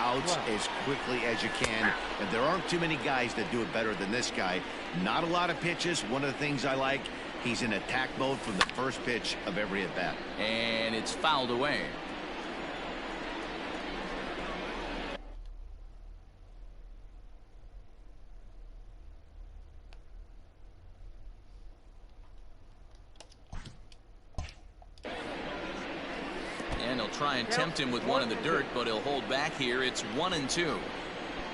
outs as quickly as you can. And there aren't too many guys that do it better than this guy. Not a lot of pitches. One of the things I like, he's in attack mode from the first pitch of every at-bat. And it's fouled away. And he'll try and tempt him with one in the dirt, but he'll hold back here. It's 1-2.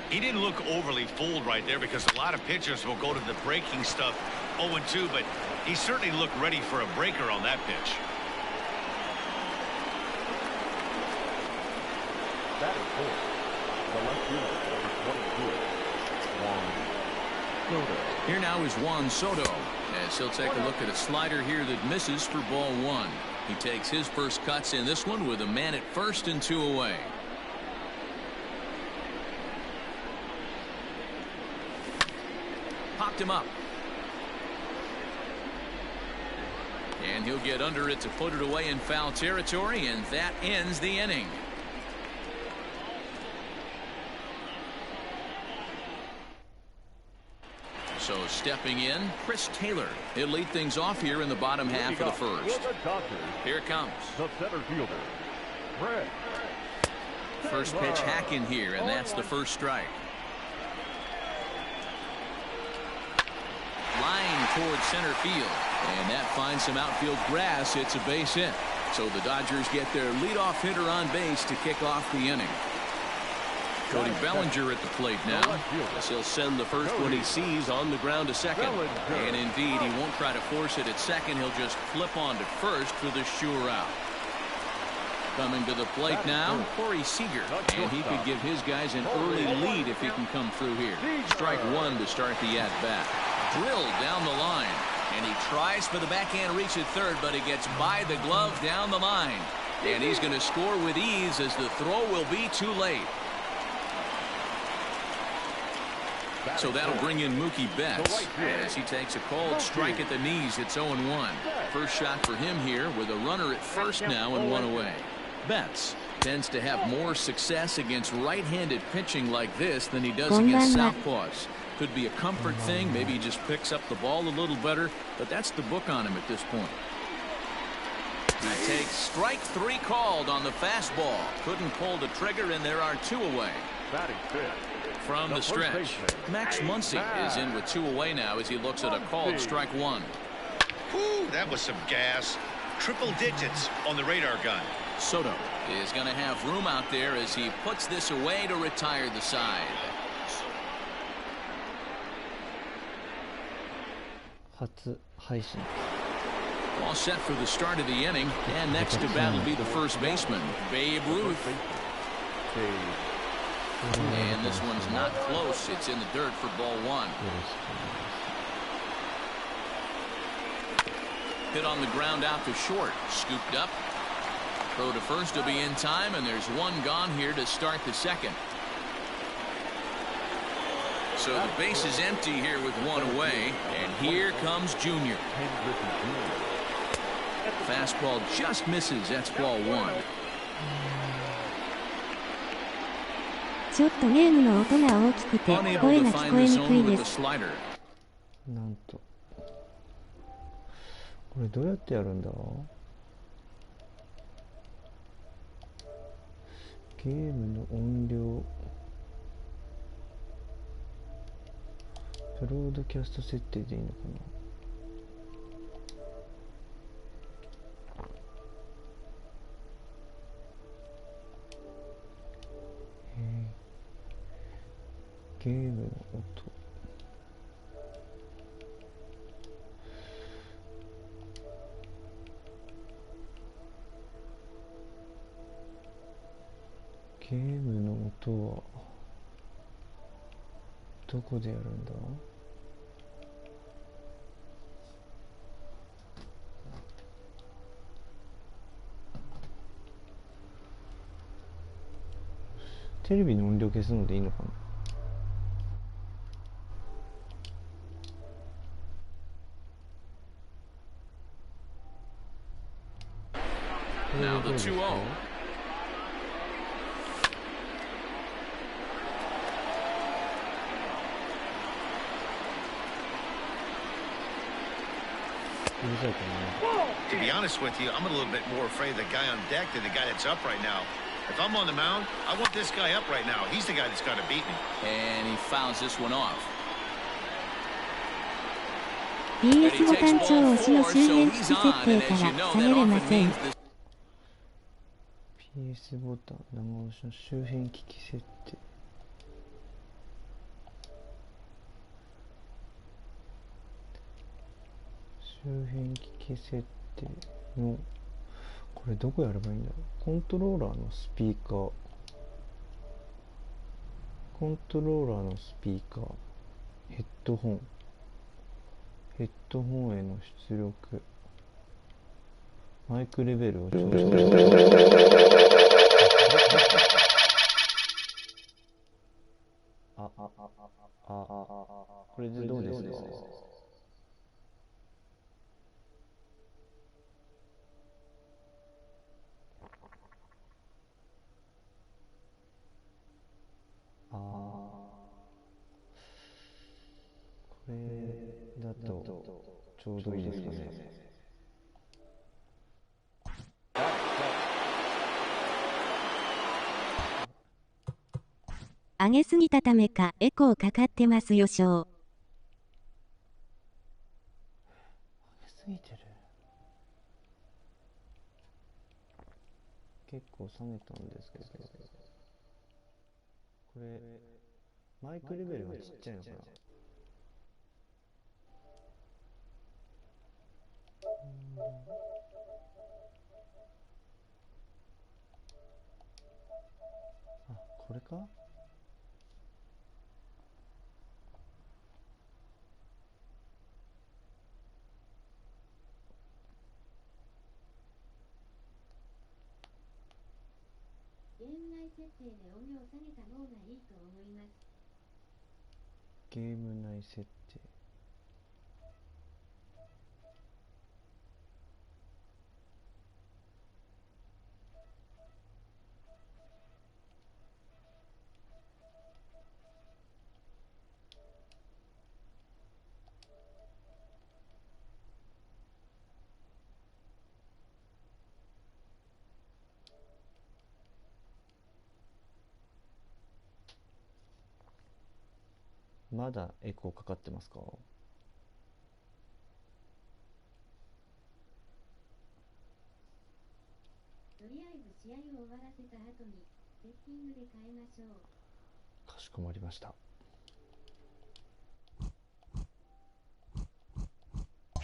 He didn't look overly fooled right there because a lot of pitchers will go to the breaking stuff 0-2, but he certainly looked ready for a breaker on that pitch. That is full. The left fielder, number 22, Juan Soto. Here now is Juan Soto, as he'll take a look at a slider here that misses for ball one. He takes his first cuts in this one with a man at first and 2 away. Popped him up. And he'll get under it to put it away in foul territory, and that ends the inning. So stepping in, Chris Taylor. He'll lead things off here in the bottom half of the first. Here it comes. The center fielder, Brett. First pitch hack in here, and that's the first strike. Line towards center field, and that finds some outfield grass. It's a base hit. So the Dodgers get their leadoff hitter on base to kick off the inning. Cody Bellinger at the plate now. Guess he'll send the first one he sees on the ground to second. And indeed, he won't try to force it at second. He'll just flip on to first for the sure out. Coming to the plate now, Corey Seager. And he could give his guys an early lead if he can come through here. Strike one to start the at-bat. Drilled down the line. And he tries for the backhand reach at third, but he gets by the glove down the line. And he's going to score with ease as the throw will be too late. So that'll bring in Mookie Betts as he takes a called strike at the knees. It's 0-1. First shot for him here with a runner at first now and 1 away. Betts tends to have more success against right-handed pitching like this than he does against southpaws. Could be a comfort thing. Maybe he just picks up the ball a little better, but that's the book on him at this point. He takes strike 3 called on the fastball. Couldn't pull the trigger, and there are 2 away. Batting fifth. From the stretch, Max Muncy is in with 2 away now as he looks at a called strike 1. Ooh, that was some gas. Triple digits on the radar gun. Soto is going to have room out there as he puts this away to retire the side. All set for the start of the inning, and next to bat will be the first baseman, Babe Ruth. And this one's not close. It's in the dirt for ball 1. Hit on the ground out to short. Scooped up. Throw to first will be in time, and there's 1 gone here to start the second. So the base is empty here with 1 away, and here comes Junior. Fastball just misses. That's ball 1. ちょっとゲームの音が大きくて声が聞こえにくいです。なんとこれどうやってやるんだ。ゲームの音量ブロードキャスト設定でいいのかな。ゲームの音。ゲームの音はどこでやるんだ。テレビの音量消すのでいいのかな。Now the 2-0. るさいかな。 To be honest with you, I'm a little bit more afraid of the guy on deck than the guy that's up right now. If I'm on the mound, I want this guy up right now. He's the guy that's got to beat me. And he fouls this one off. PS ボタン超押しの周辺機器設定から下げれません。PS ボタン長押しの周辺機器設定。周辺機器設定のこれどこやればいいんだろう。コントローラーのスピーカー、コントローラーのスピーカー、ヘッドホン、ヘッドホンへの出力、マイクレベルを調整してこれでどうですか。これだとちょうどいいですかね。上げすぎたためかエコーかかってますよしょう。上げすぎてる。結構下げたんですけど、これマイクレベルがちっちゃいのかな。あ、これか。ゲーム内設定で音量を下げた方がいいと思います。ゲーム内設定。まだエコーかかってますか？とりあえず試合を終わらせた後にセッティングで変えましょう。かしこまりました。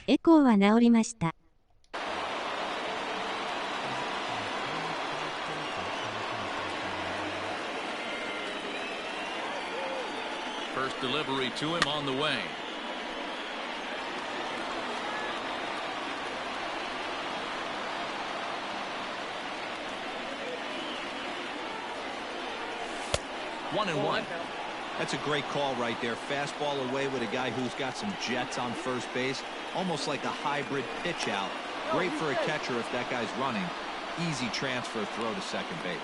エコーは治りました。First delivery to him on the way. One and one. That's a great call right there. Fastball away with a guy who's got some jets on first base. Almost like a hybrid pitch out. Great for a catcher if that guy's running. Easy transfer throw to second base.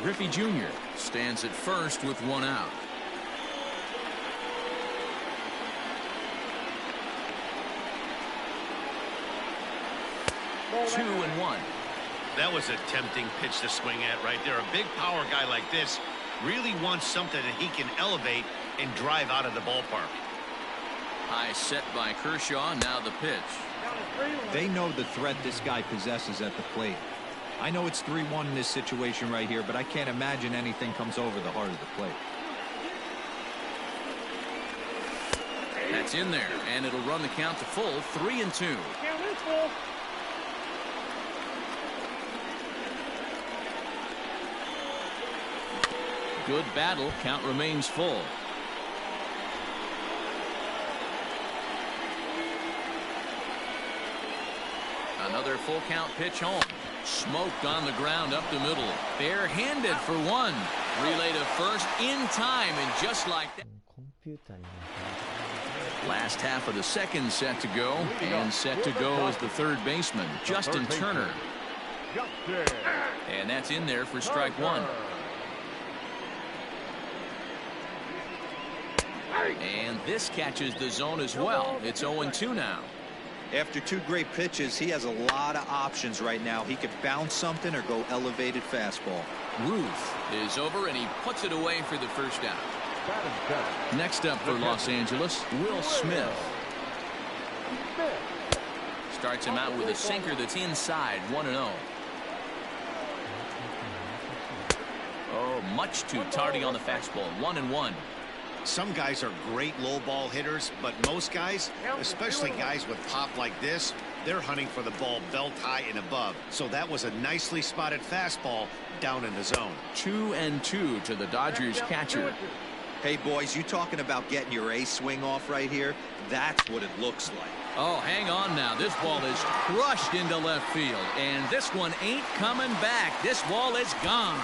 Griffey Jr. stands at first with one out. Two and one. That was a tempting pitch to swing at right there. A big power guy like this really wants something that he can elevate and drive out of the ballpark. High set by Kershaw. Now the pitch. They know the threat this guy possesses at the plate. I know it's 3-1 in this situation right here, but I can't imagine anything comes over the heart of the plate. That's in there, and it'll run the count to full. 3-2. Good battle. Count remains full. Another full count pitch home. Smoked on the ground up the middle. Barehanded for one. Relay to first in time, and just like that. コンピューターに Last half of the second set to go, and set to go is the third baseman, Justin Turner. And that's in there for strike one. And this catches the zone as well. It's 0-2 now. After 2 great pitches, he has a lot of options right now. He could bounce something or go elevated fastball. Ruth is over, and he puts it away for the first out. Next up for Los Angeles, Will Smith. Starts him out with a sinker that's inside, 1-0. Oh, much too tardy on the fastball, 1-1. Some guys are great low ball hitters, but most guys, especially guys with pop like this, they're hunting for the ball belt high and above. So that was a nicely spotted fastball down in the zone. 2-2 to the Dodgers catcher. Hey, boys, you talking about getting your A swing off right here? That's what it looks like. Oh, hang on now. This ball is crushed into left field, and this one ain't coming back. This ball is gone.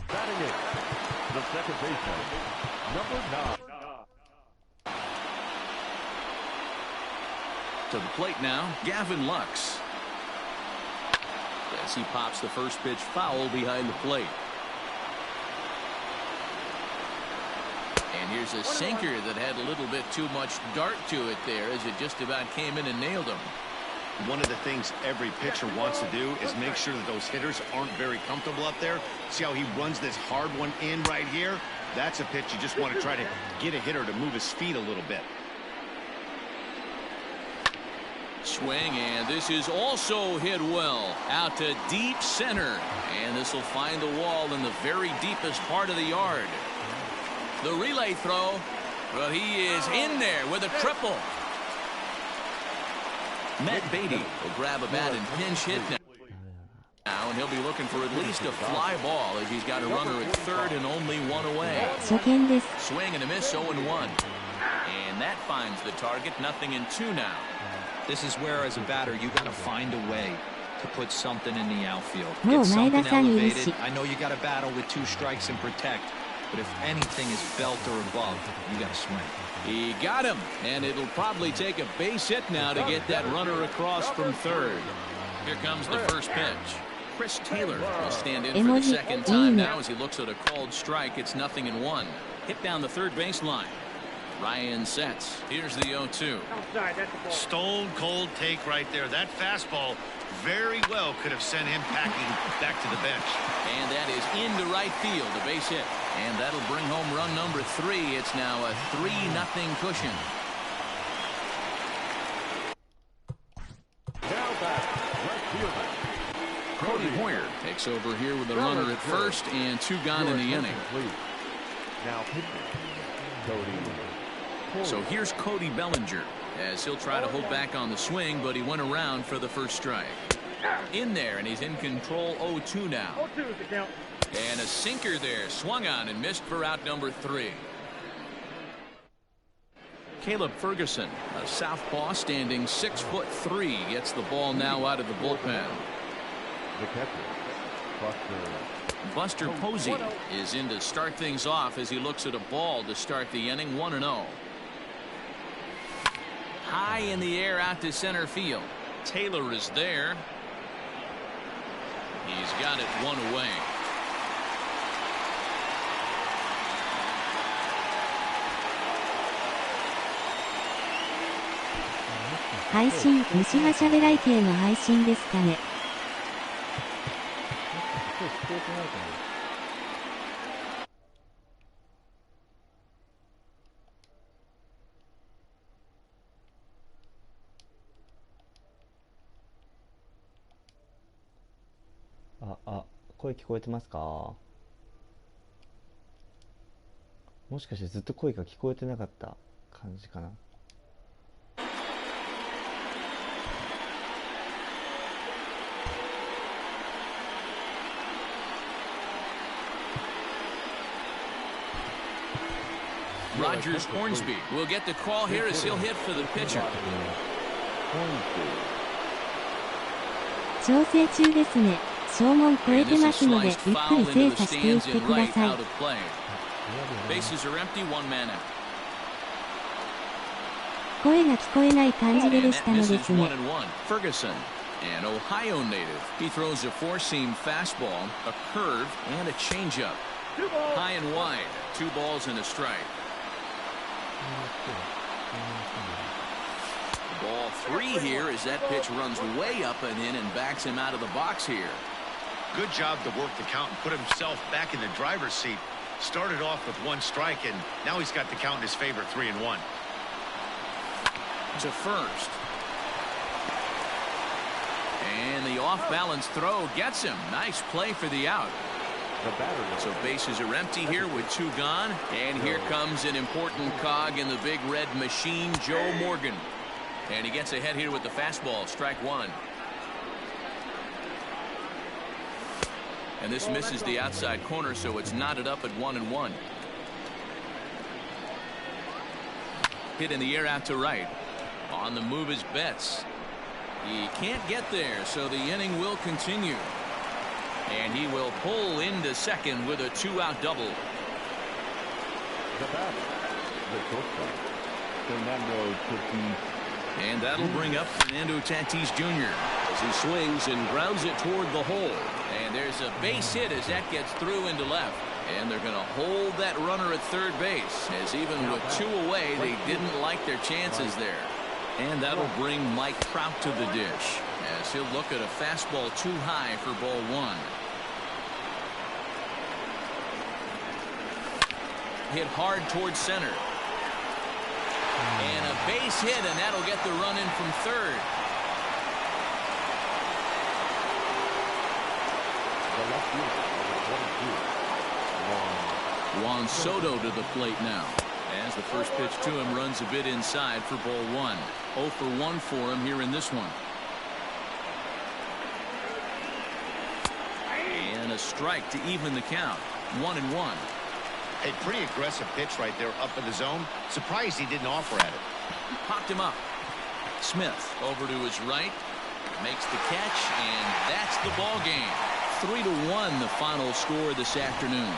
Batting it, the second baseman, number 9. To the plate now, Gavin Lux. As he pops the first pitch foul behind the plate. And here's a sinker that had a little bit too much dart to it there as it just about came in and nailed him. One of the things every pitcher wants to do is make sure that those hitters aren't very comfortable up there. See how he runs this hard one in right here? That's a pitch you just want to try to get a hitter to move his feet a little bit. Swing, and this is also hit well out to deep center, and this will find the wall in the very deepest part of the yard. The relay throw, well, he is in there with a triple. Matt Beatty will grab a bat and pinch hit now, and he'll be looking for at least a fly ball as he's got a runner at third and only 1 away. Swing and a miss, 0-1, and that finds the target. 0-2 now. This is where, as a batter, you got to find a way to put something in the outfield. Get something elevated. I know you got to battle with 2 strikes and protect, but if anything is belt or above, you got to swing. He got him, and it'll probably take a base hit now to get that runner across from third. Here comes the first pitch. Chris Taylor will stand in for the second time now as he looks at a called strike. It's 0-1. Hit down the third baseline. Ryan sets. Here's the 0-2. Stone cold take right there. That fastball very well could have sent him packing back to the bench. And that is into right field, a base hit. And that'll bring home run number 3. It's now a 3-0 cushion. Now back, left fielder. Cody Hoyer takes over here with a runner at first and 2 gone in the inning. Now pitching, Cody. So here's Cody Bellinger as he'll try to hold back on the swing, but he went around for the first strike. In there, and he's in control. 0-2 now. And a sinker there, swung on and missed for out number 3. Caleb Ferguson, a southpaw standing 6'3", gets the ball now out of the bullpen. The catcher, Buster Posey is in to start things off as he looks at a ball to start the inning. 1-0. High in the air out to center field. Taylor is there. He's got it 1 away. Musiha Shaberai系の配信ですかね。声聞こえてますか？もしかしてずっと声が聞こえてなかった感じかな。Rogers Hornsby will get the call here as he'll hit for the pitcher. 調整中ですね。正門超えてますので、ゆっくり精査していってください。Bases are empty, 1 man out. 声が聞こえない感じででしたのですね。Ferguson, an Ohio native. He throws a 4-seam fastball, a curve, and a changeup. High and wide, 2 balls and a strike. Ball 3 here as that pitch runs way up and in and backs him out of the box here. Good job to work the count and put himself back in the driver's seat. Started off with 1 strike, and now he's got the count in his favor, 3-1. To first. And the off-balance throw gets him. Nice play for the out. So bases are empty here with 2 gone. And here comes an important cog in the big red machine, Joe Morgan. And he gets ahead here with the fastball, strike 1. And this misses the outside corner, so it's knotted up at 1-1. Hit in the air out to right. On the move is Betts. He can't get there, so the inning will continue. And he will pull into second with a 2-out double. The batter, the shortstop, Fernando Tatis. And that'll bring up Fernando Tatis Jr. as he swings and grounds it toward the hole. And there's a base hit as that gets through into left. And they're going to hold that runner at third base, as even with 2 away, they didn't like their chances there. And that'll bring Mike Trout to the dish, as he'll look at a fastball too high for ball 1. Hit hard towards center. And a base hit, and that'll get the run in from third. Juan Soto to the plate now, as the first pitch to him runs a bit inside for ball 1. 0 for 1 for him here in this one. And a strike to even the count. 1-1. A pretty aggressive pitch right there up in the zone. Surprised he didn't offer at it. Popped him up. Smith over to his right. Makes the catch, and that's the ball game. 3-1 the final score this afternoon.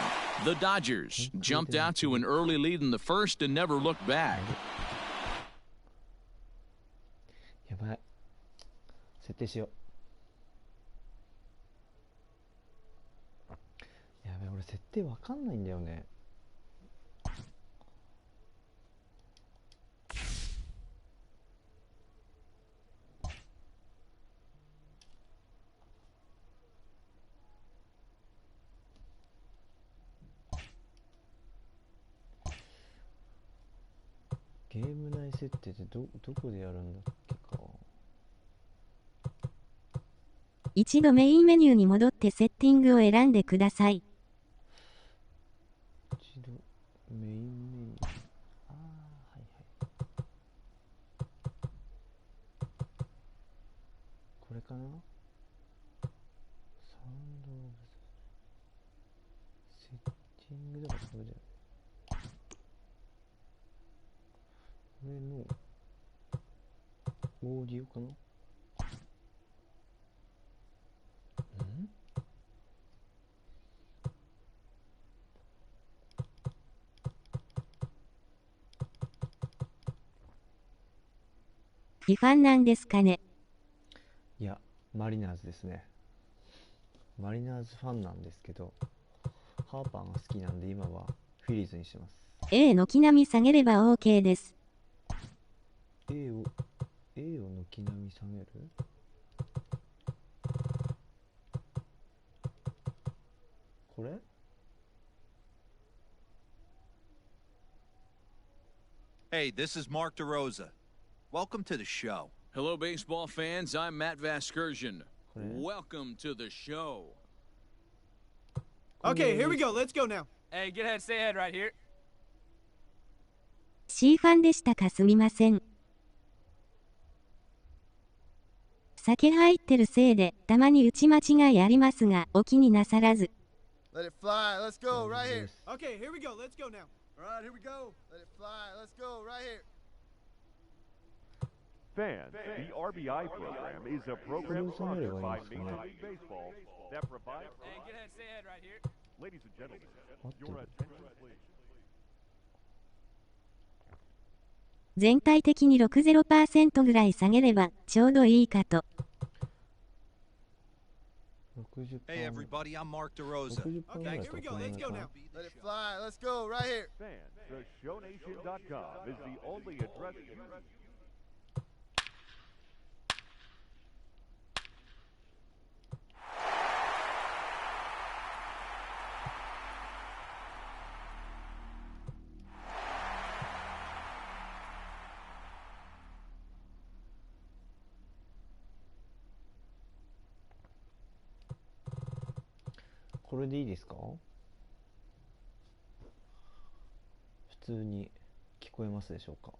The Dodgers jumped out to an early lead in the first and never looked back. やばい。設定しよう。やばい、俺設定わかんないんだよね。ゲーム内設定ってどこでやるんだっけか。一度メインメニューに戻ってセッティングを選んでください。一度メインメニュー。ああ、はいはい。これかな。サウンドオブセッティングだからこれだよね。これのオーディオかな。フィファンなんですかね。いや、マリナーズですね。マリナーズファンなんですけど、ハーパーが好きなんで今はフィリーズにしてます。A 軒並み下げれば OK です。A を軒並み下げる？これ？Hey, this is Mark DeRosa. Welcome to the show. Hello, baseball fans. I'm Matt Vasgersian. Welcome to the show. Okay, here we go. Let's go now. Hey, get ahead, stay ahead right here. C ファンでしたか、すみません。酒入ってるせいでたまに打ち間違いありますが、お気になさらず。Let it fly. Let's go right here. Okay, here we go. Let's go now. All right, here we go. Let it fly. Let's go right here. Fans, the RBI program is a program sponsored by Major League Baseball that provides... Hey, get ahead, stay ahead right here. Ladies and gentlemen, your attention please. 全体的に 60% ぐらい下げればちょうどいいかと。60 Hey everybody, I'm Mark DeRosa. 60パーぐらい Okay, し here か we go. 買え Let's ない go か now. Let it fly. Let's go right here. Fans, theshowNation.com is the only address you need. これでいいですか？普通に聞こえますでしょうか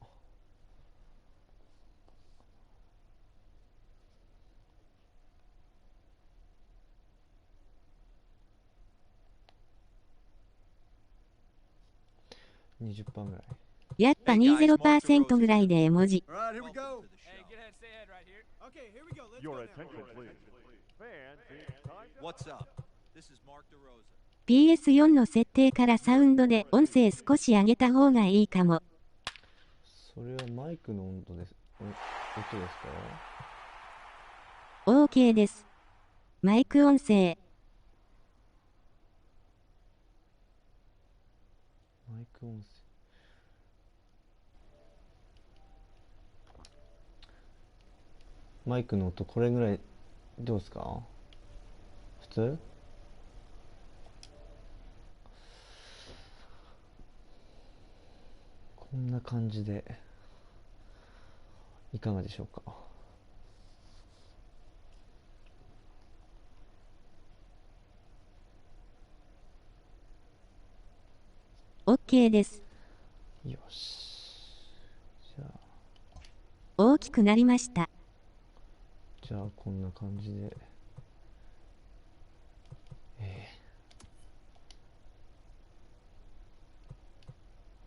？20% ぐらい。やっぱ20% ぐらいで絵文字。 All right, here we go. Hey, get ahead, stay ahead right here. Okay, here we go. Let's Your go now. attention, please. Fans, it's time to... What's up? This is Mark DeRosa. PS4 の設定からサウンドで音声少し上げた方がいいかも。それはマイクの音です。音ですか？ OK です。マイク音声。マイク音声。マイクの音これぐらいどうですか？普通？こんな感じでいかがでしょうか？OK です。よし。じゃあ大きくなりました。こんな感じで。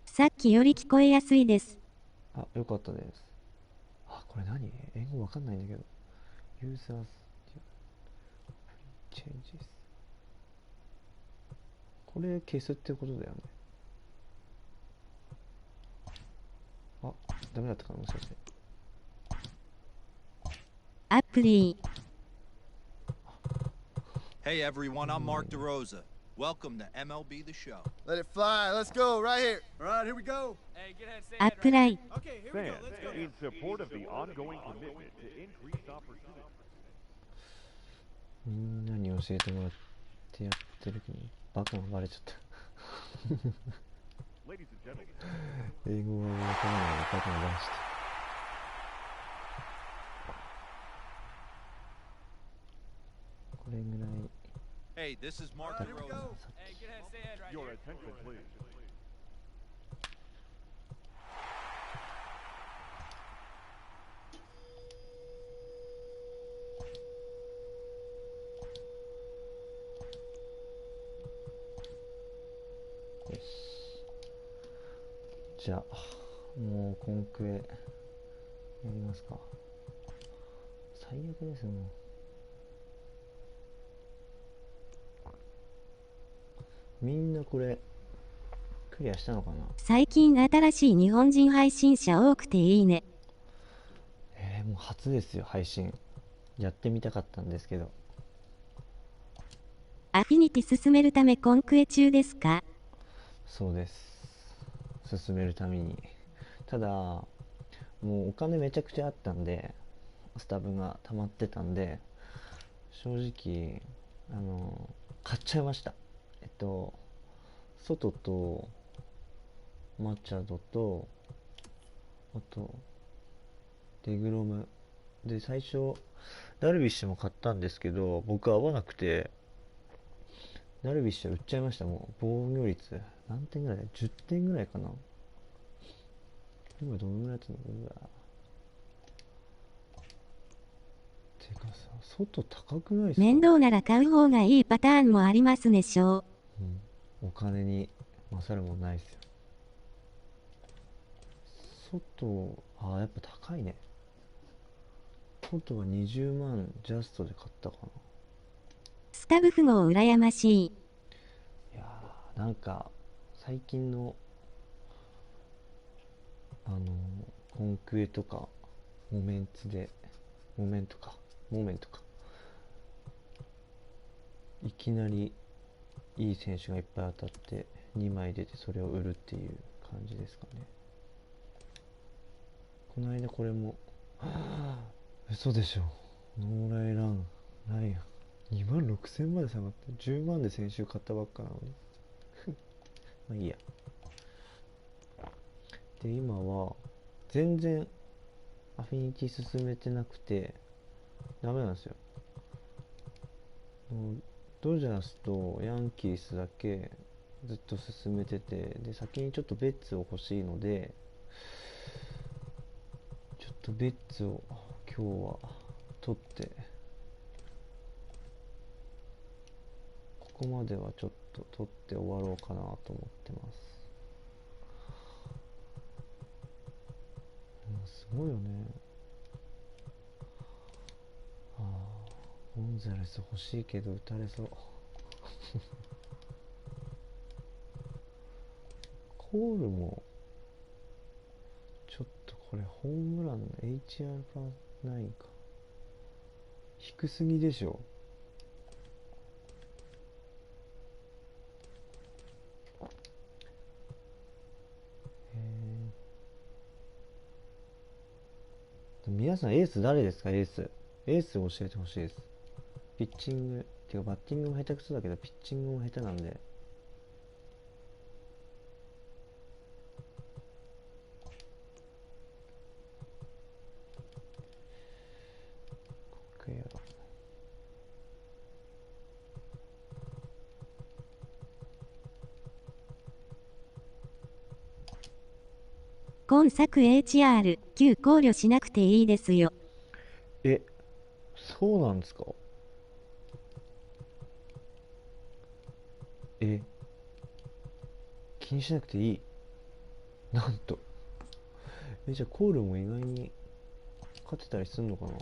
さっきより聞こえやすいです。あ、よかったです。あ、これ何？英語わかんないんだけど。Users changes。これ消すってことだよね。あ、ダメだったかな、もしかして。アプリ。 Hey everyone, I'm Mark DeRosa. Welcome to MLB The Show. Let it fly. Let's go right here. All right, here we go. Hey, get ahead, stay ア ahead プ right ラ here. イ。 Okay, here we go. Fans, Let's go now. in support of the ongoing commitment to increase opportunity. みんなに教えてもらってやってる時にバカがバレちゃった。 Ladies and gentlemen, 英語はわからないでバカがバレちゃった。これぐらい。 Hey, this is Mark All right, here we DeRosa. go. Hey, get ahead, stay ahead right your here. attention, please. よし。じゃあもうコンクエやりますか。最悪ですもう。みんなこれクリアしたのかな？最近新しい日本人配信者多くていいね。もう初ですよ、配信。やってみたかったんですけど。アフィニティ進めるためコンクエ中ですか？そうです。進めるために。ただもうお金めちゃくちゃあったんで、スタブが溜まってたんで、正直買っちゃいました。外とマチャドとあとデグロムで、最初ダルビッシュも買ったんですけど僕合わなくて、ダルビッシュは売っちゃいました。もう防御率何点ぐらいだ？ 10 点ぐらいかな。今どのぐらいやってんの？うわてかさ、外高くないですか？面倒なら買う方がいいパターンもありますでしょう。お金に勝るもんないですよ。外、やっぱ高いね。外は20万ジャストで買ったかな。スタブ符号羨ましい。いやー、なんか最近のコンクエとかモメントかきなりいい選手がいっぱい当たって2枚出てそれを売るっていう感じですかね。この間これも嘘でしょ、ノーライランないや、2万6000まで下がって10万で先週買ったばっかなのにまあいいや。で今は全然アフィニティ進めてなくてダメなんですよ。ドジャースとヤンキースだけずっと進めてて、で先にちょっとベッツを欲しいので、ちょっとベッツを今日は取ってここまではちょっと取って終わろうかなと思ってます。すごいよね。ゴンザレス欲しいけど打たれそうコールもちょっとこれホームランの HR パーないか低すぎでしょ。皆さんエース誰ですか？エースを教えてほしいです。ピッチングっていうかバッティングも下手くそだけどピッチングも下手なんで。今作 HR9 考慮しなくていいですよ。そうなんですか？気にしなくていい。なんと。じゃあコールも意外に勝てたりすんのかな？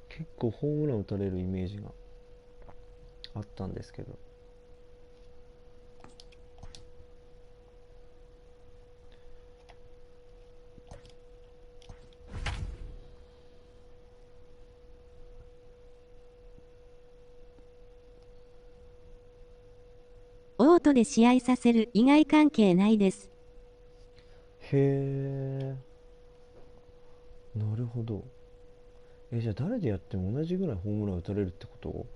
結構ホームラン打たれるイメージがあったんですけど。オートで試合させる以外関係ないです。へー、なるほど。じゃあ誰でやっても同じぐらいホームラン打たれるってこと？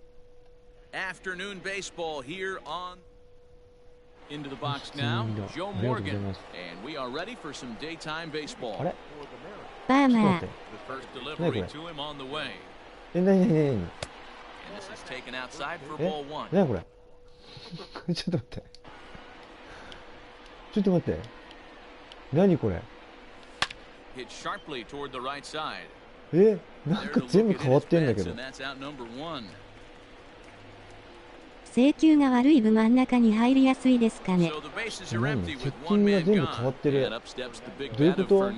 Afternoon baseball here on into the box now. Joe Morgan, and we are ready for some daytime baseball. あれ？バーマー。The first delivery to him on the way. 何 And this is taken outside for ball one. 何これちょっと待って。ちょっと待って。何これ。Hit sharply toward the right side. なんか全部変わってんだけど。制球が悪い分真ん中に入りやすいですかね。セッティングが全部変わってる。どういうこと？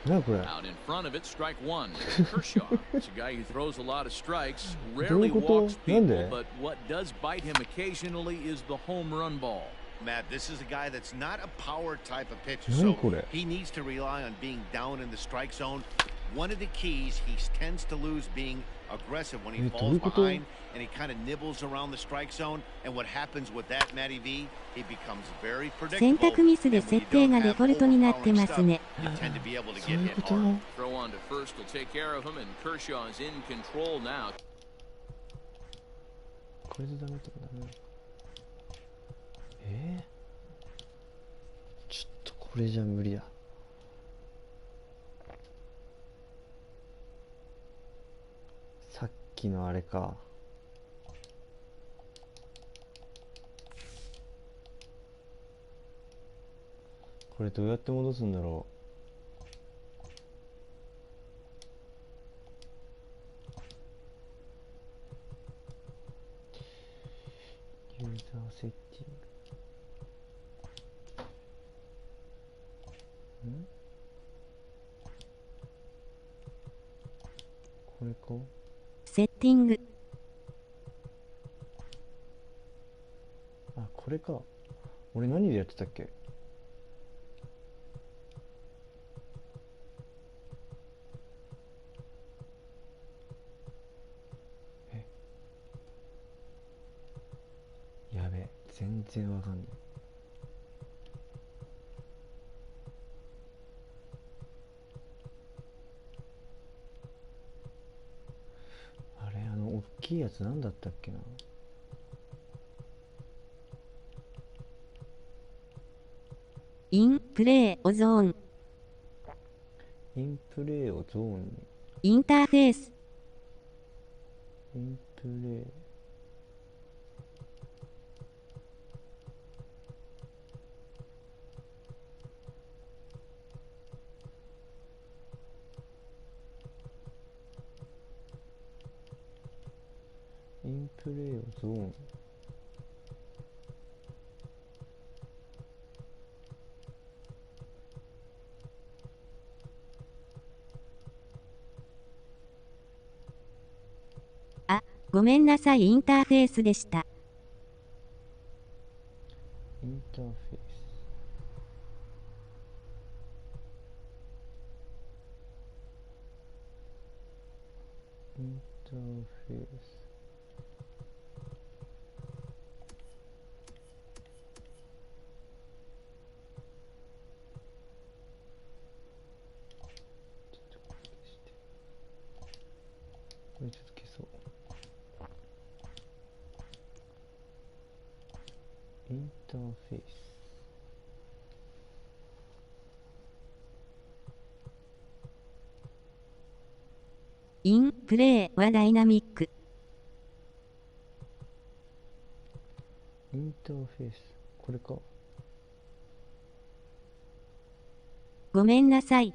何これ？Out in front of it, strike one. Kershaw, it's a guy who throws a lot of strikes, rarely walks people, but what does bite him occasionally is the home run ball. Matt, this is a guy that's not a power type of pitcher, so he needs to rely on being down in the strike zone. One of the keys, he tends to lose being aggressive when he falls behind, and he kind of nibbles around the strike zone. And what happens with that, Matty V, he becomes very predictable. 選択ミスで設定がデフォルトになってますね。You tend to be able to get hit hard. Throw on to first will take care of him, and Kershaw is in control now. これでダメとかダメ。ちょっとこれじゃ無理だ。さっきのあれか。これどうやって戻すんだろう。ユーザーセッティング。これか？セッティング。あ、これか。俺何でやってたっけ？全然わかんない。あれ、大きいやつなんだったっけな。インプレーをゾーン。インプレーをゾーンに。インターフェース。インプレー。インプレーをゾーン。あ、ごめんなさい、インターフェースでした。インターフェース。インターフェース。これちょっと消そう。インターフェース。インプレーはダイナミック。インターフェース。これか。ごめんなさい。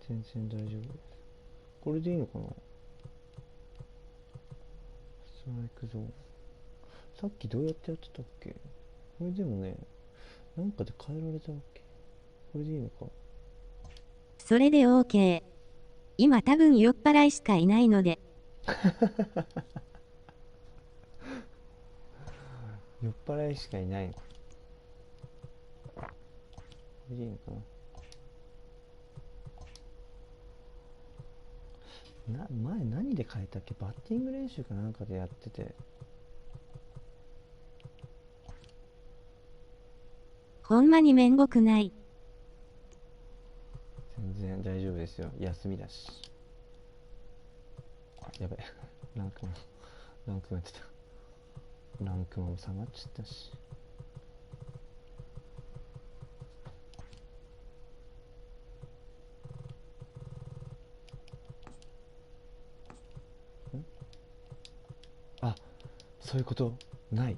全然大丈夫です。これでいいのかな。ストライクゾーン。さっきどうやってやってたっけ。これでもね、なんかで変えられたっけ。これでいいのか。それで OK。今多分酔っ払いしかいないので。酔っ払いしかいないの。これでいいのかな。前何で変えたっけ。バッティング練習かなんかでやってて。ほんまにめんごくない。全然大丈夫ですよ。休みだし。やべ。ランクマやってた。ランクマも下がっちゃったし。あ、そういうことない。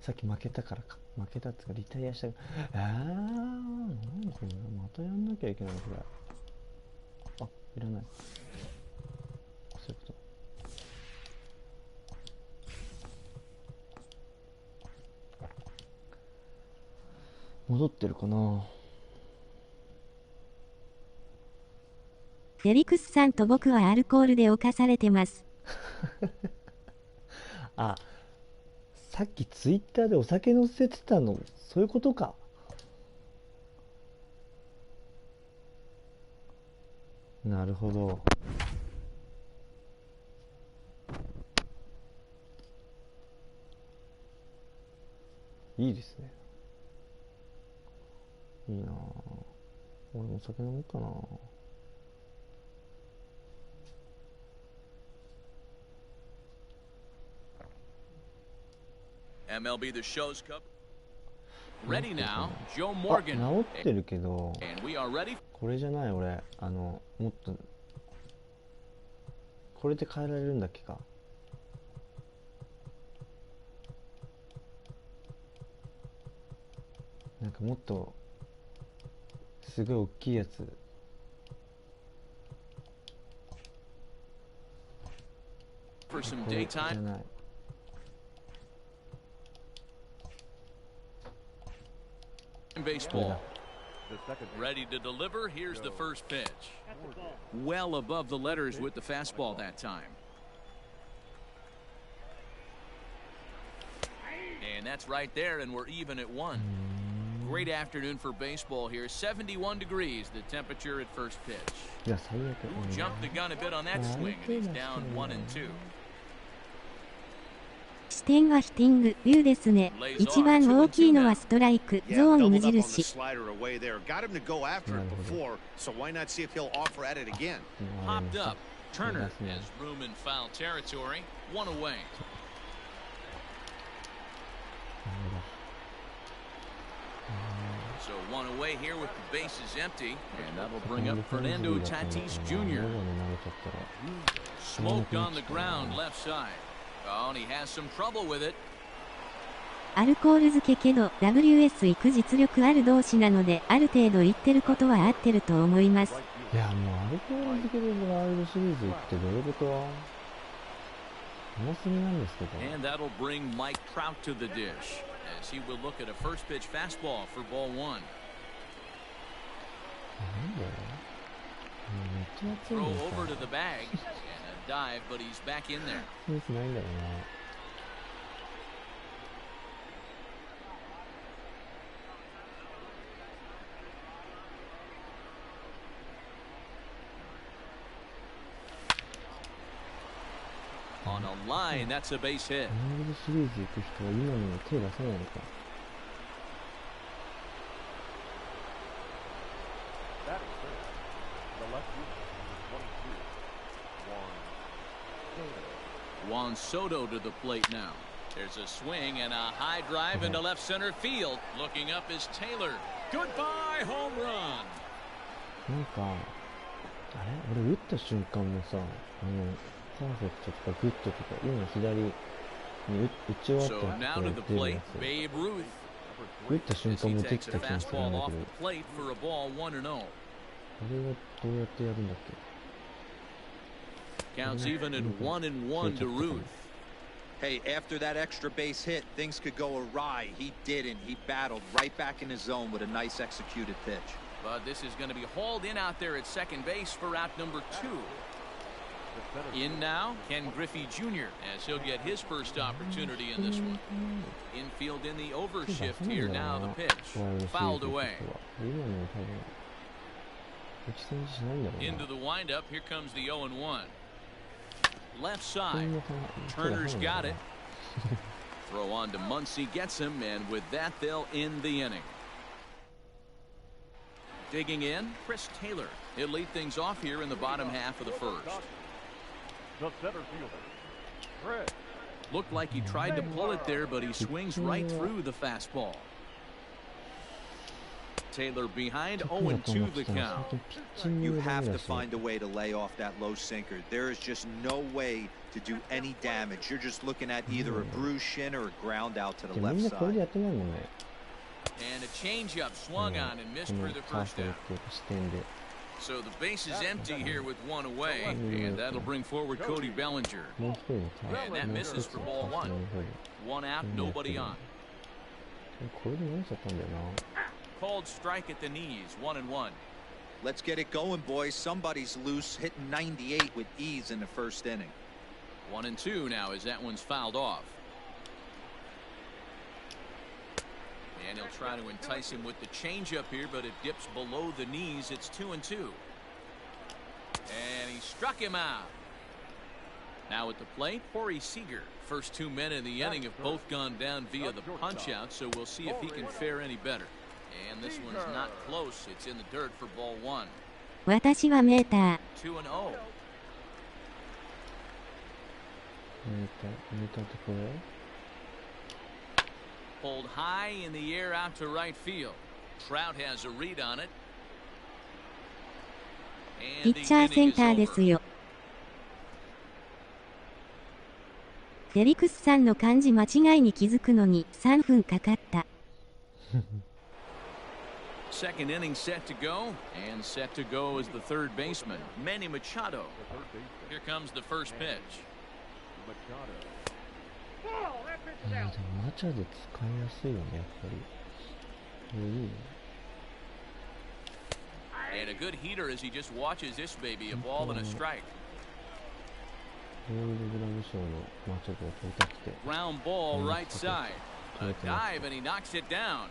さっき負けたからか。負けたってかリタイアしたから。何これ。またやんなきゃいけないこれ。あ、いらない。そういうこと。戻ってるかな。フェリクスさんと僕はアルコールで侵されてます。あ、さっきツイッターでお酒載せてたの、そういうことか。なるほど。いいですね。いいなぁ。俺もお酒飲もうかな。MLB The Show's Cup. Ready now, Joe あ、 Morgan. 治ってるけど、 And we are ready. これじゃない俺。もっと、これで変えられるんだっけか。なんかもっと、すごい大きいやつ。For some これじゃ daytime. ない。Baseball. Ready to deliver. Here's the first pitch. Well above the letters with the fastball that time. And that's right there, and we're even at one. great afternoon for baseball here. 71 degrees, the temperature at first pitch. いや、最悪。Jumped the gun a bit on that swing, and he's down 1-2. 視点がヒティング、竜ですね。一番大きいのはストライク、ゾーン無印。Popped up. Turner has room in foul territory. One away. So one away here with the bases empty, and that'll bring up Fernando Tatis Jr. Smoked on the ground left side. Oh, and he has some trouble with it. アルコール漬けけど WS 行く実力ある同士なのである程度言ってることは合ってると思います。いやもうアルコール漬けでワールドシリーズ行ってどういうこと？甘すぎなんですけど。And that'll bring Mike Trout to the dish as he will look at a first pitch fastball for ball one. Throw over to the bag and a dive, but he's back in there. センスないんだろうな。On a line, that's a base hit. ワールドシリーズ行く人は今の手出せないのか。Juan Soto to the plate now. There's a swing and a high drive into left center field. Looking up is Taylor. Goodbye, home run. なんか、あれ俺打った瞬間もさ、パーフェクトとかグッドとか今左に打ち終わったら出るやつ。打った瞬間もできた気がするんだけど。あれはどうやってやるんだっけ？ Counts even at 1-1 to Ruth. Hey, after that extra base hit, things could go awry. He didn't. He battled right back in his zone with a nice executed pitch. But this is going to be hauled in out there at second base for out number 2. In now, Ken Griffey Jr. as he'll get his first opportunity in this one. Infield in the overshift here now the pitch. Fouled away. Into the windup, here comes the 0-1. Left side. Turner's got it. Throw on to Muncy, gets him, and with that they'll end the inning. Digging in, Chris Taylor. He'll lead things off here in the bottom half of the first. The center fielder, Fred. Looked like he tried to pull it there, but he swings right through the fastball. Taylor behind 0-2 the count. You have to find a way to lay off that low sinker. There is just no way to do any damage. You're just looking at either a bruised shin or a ground out to the left side. And a changeup swung on and missed for the first down. So the base is empty here with one away, and that'll bring forward Cody Bellinger. And that misses for ball one. One out, nobody on. Called strike at the knees, 1-1. Let's get it going, boys. Somebody's loose, hitting 98 with ease in the first inning. 1-2 now as that one's fouled off. And he'll try to entice him with the changeup here, but it dips below the knees. It's 2-2. And he struck him out. Now at the plate, Corey Seager. First 2 men in the inning have both gone down via the punch-out, so we'll see if he can fare any better. And this one's not close. It's in the dirt for ball one. 私はメーター。2-0. メーターってこれ Pulled high in the air out to right field. Trout has a read on it. ピッチャーセンターですよ。デリクスさんの漢字間違いに気づくのに3分かかった。Second inning set to go, and set to go is the third baseman, Manny Machado. Here comes the first pitch. でもマチャド使いやすいよね、やっぱり。いいね。And a good heater as he just watches this baby, a ball and a strike. ゴールドグラブ賞のマチャドを取りたくて。 Ground ball right side. A dive and he knocks it down.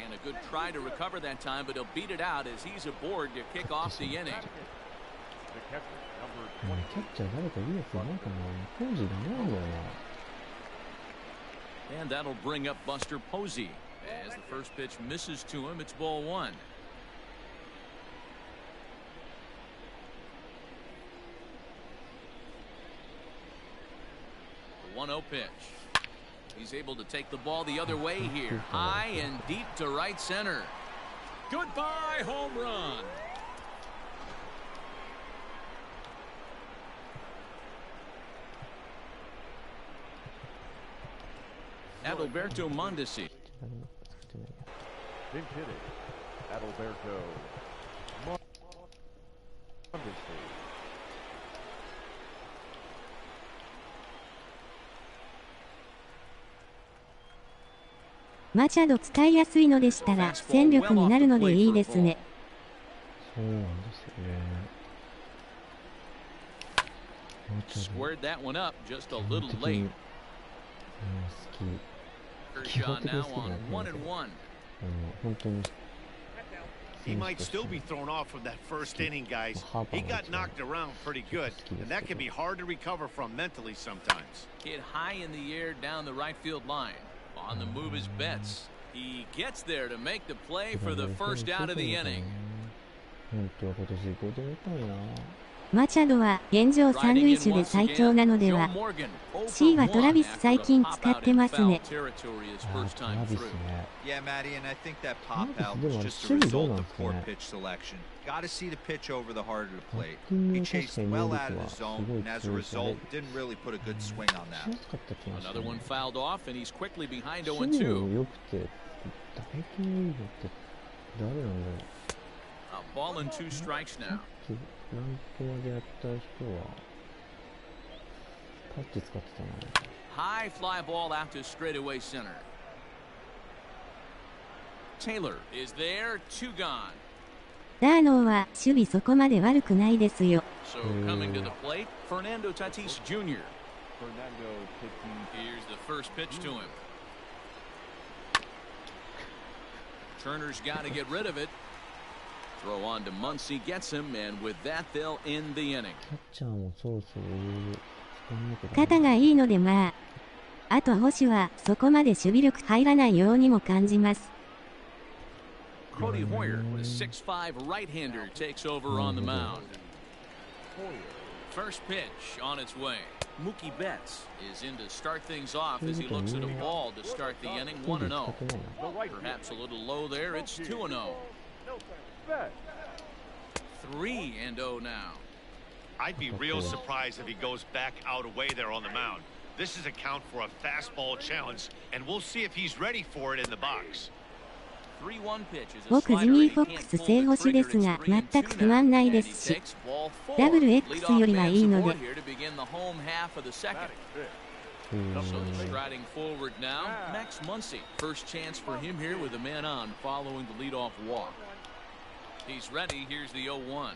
And a good try to recover that time, but he'll beat it out as he's aboard to kick off the inning. The catcher, number キャッチャー誰かいいやついないかな。ポージーがいないんだよな。 And that'll bring up Buster Posey. As the first pitch misses to him, it's ball one. The 1-0 pitch. He's able to take the ball the other way here. High and deep to right center. Goodbye, home run. Adalberto Mondesi. pinch hitting. Adalberto Mondesi. マチャド使いやすいのでしたら戦力になるのでいいですね。そうなんですよね。 Squared that one up just a little late. 好き。基本 Kershaw 的に now 好きなん on だけど、 1-1. 本当に He might still be thrown off from that first inning, guys. He got knocked around pretty good, and that can be hard to recover from mentally sometimes. Hit high in the air down the right field line. On the move is Betts. He gets there to make the play for the first out of the inning. 本当は今年行こうと思ったのにな。マチャドは現状三塁手で最強なのでは。C はトラビス最近使ってますね。トラビスね。 Yeah, Matty, and I think that pop out was just a result of poor pitch selection. Got to see the pitch over the heart of the plate. He chased well out of the zone, and as a result, didn't really put a good swing on that. Another one fouled off, and he's quickly behind 守備 0-2. も良くて、打撃もいいのって誰なんだろう。 A ball and 2 strikes now. ランクまでやった人はタッチ使ってたな。 High fly ball out to straightaway center. Taylor is there, 2 gone. ダーノーは守備そこまで悪くないですよ。 So coming to the plate, Fernando Tatis Jr. Fernando Tatis. Here's the first pitch to him. Turner's got to get rid of it. Throw on to Muncy, gets him, and with that, they'll end the inning. キャッチャーもそろそろ使わなきゃダメ。肩がいいのでまあ。あと星はそこまで守備力入らないようにも感じます。 Cody Hoyer, the 6'5" right-hander, takes over on the mound. First pitch on its way. Mookie Betts is in to start things off as he looks at a ball to start the inning 1-0. Perhaps a little low there. It's 2-0. 3-0 now. I'd be real surprised if he goes back out away there on the mound. This is a count for a fastball challenge, and we'll see if he's ready for it in the box. 3-1 pitch is a 僕ジ slider ミー・ he フォッ can't クス pull 正 the 星で trigger. す It's が 3-2全く不安ない now, で and す he し takes ball ダブル 4. X よりはいいので Leadoff man support here to begin the home half of the second. So striding forward now, Max Muncy. First chance for him here with a man on following the leadoff walk. He's ready. Here's the 0-1.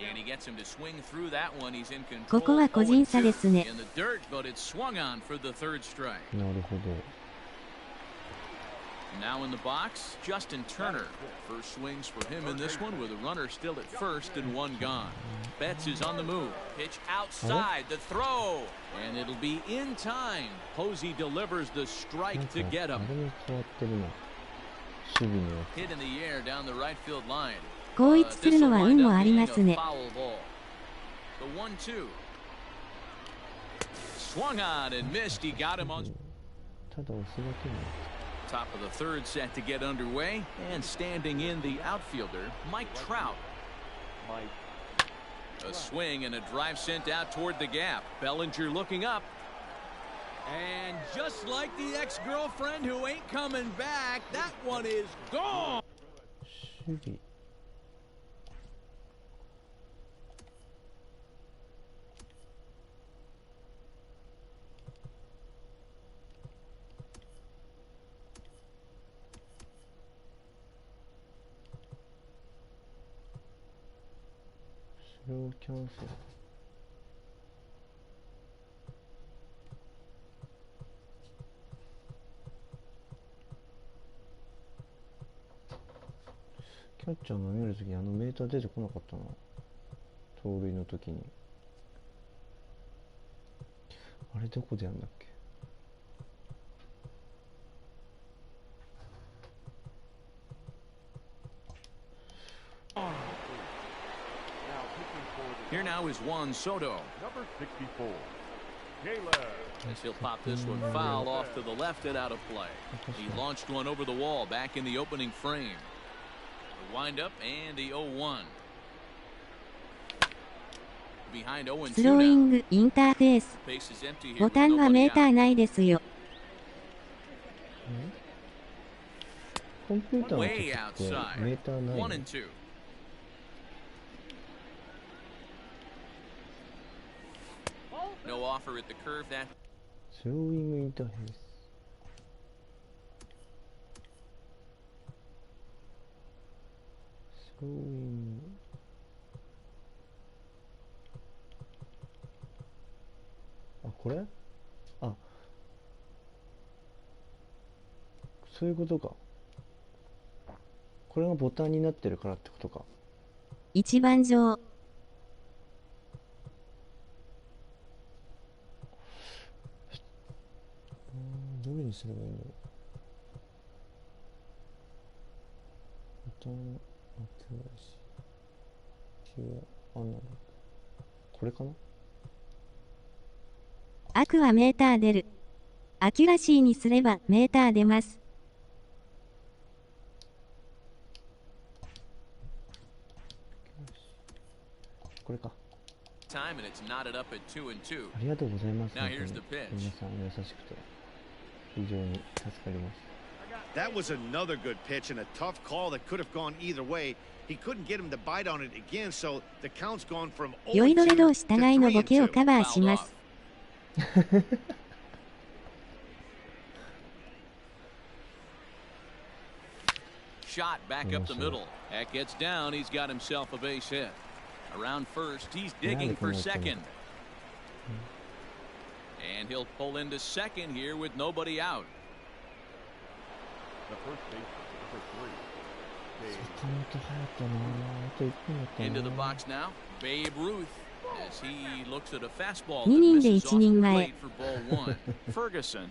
And he gets him to swing through that one. He's in ここは control. 個人差ですね。 In the dirt, but it's swung on for the third strike. なるほど。 Now in the box, Justin Turner. First swings for him in this one with a runner still at first and 1 gone. Betts is on the move. Pitch outside, the throw. And it'll be in time. Posey delivers the なん strike か to get あ him. れも変わってるな。守備のや Hit in the air down the right field line. 後逸するのは運もありますね。 The 1-2. Swung on and missed. He got him on. つ。ただ押すだけの。 Top of the third set to get underway, and standing in the outfielder, Mike Trout. A swing and a drive sent out toward the gap. Bellinger looking up. And just like the ex-girlfriend who ain't coming back, that one is gone. 守備。それをキャンセル。キャッチャー投げるときにあのメーター出てこなかったな。盗塁の時に。あれどこでやんだっけ。Here now is Juan Soto. Number 64, As he'll pop this one foul off to the left and out of play. He launched one over the wall back in the opening frame. The windup and the 0-1. Behind 0-2スローイン now. グインターフェース。 Base is empty here ボ with タンは nobody メータ out. ーないですよ。コンピューターの時 Way ってメ outside. ーターないの。 1 and 2. No offer at the curve. That スローイングインターフェース。スローイング。あ、これ？あ、そういうことか。これがボタンになってるからってことか。一番上。どれにすればいいんだろう。ボタン、あ、QRC。アナログ。これかな？アクはメーター出る。アキュラシーにすればメーター出ます。これか。time and it's knotted up at 2 and 2. ありがとうございます。 Now here's the pitch. 皆さん優しくて非常に助かります。 That was another good pitch and a tough call that could have gone either way. He couldn't get him to bite on it again, so the count's gone from 酔いどれ 0-2 同士 to 互いの 3 and ボケを 2. カバーし Fouled ま off. す。Shot back up the middle. That gets down. He's got himself a base hit. Around first, he's digging for second. And he'll pull into second here with nobody out. the first baseman, number 3, 坂本隼人なあと1分だったな。 Into the box now, Babe Ruth, as he looks at a fastball 2 that 人で misses 1 off 人 the 前 plate for ball one. Ferguson,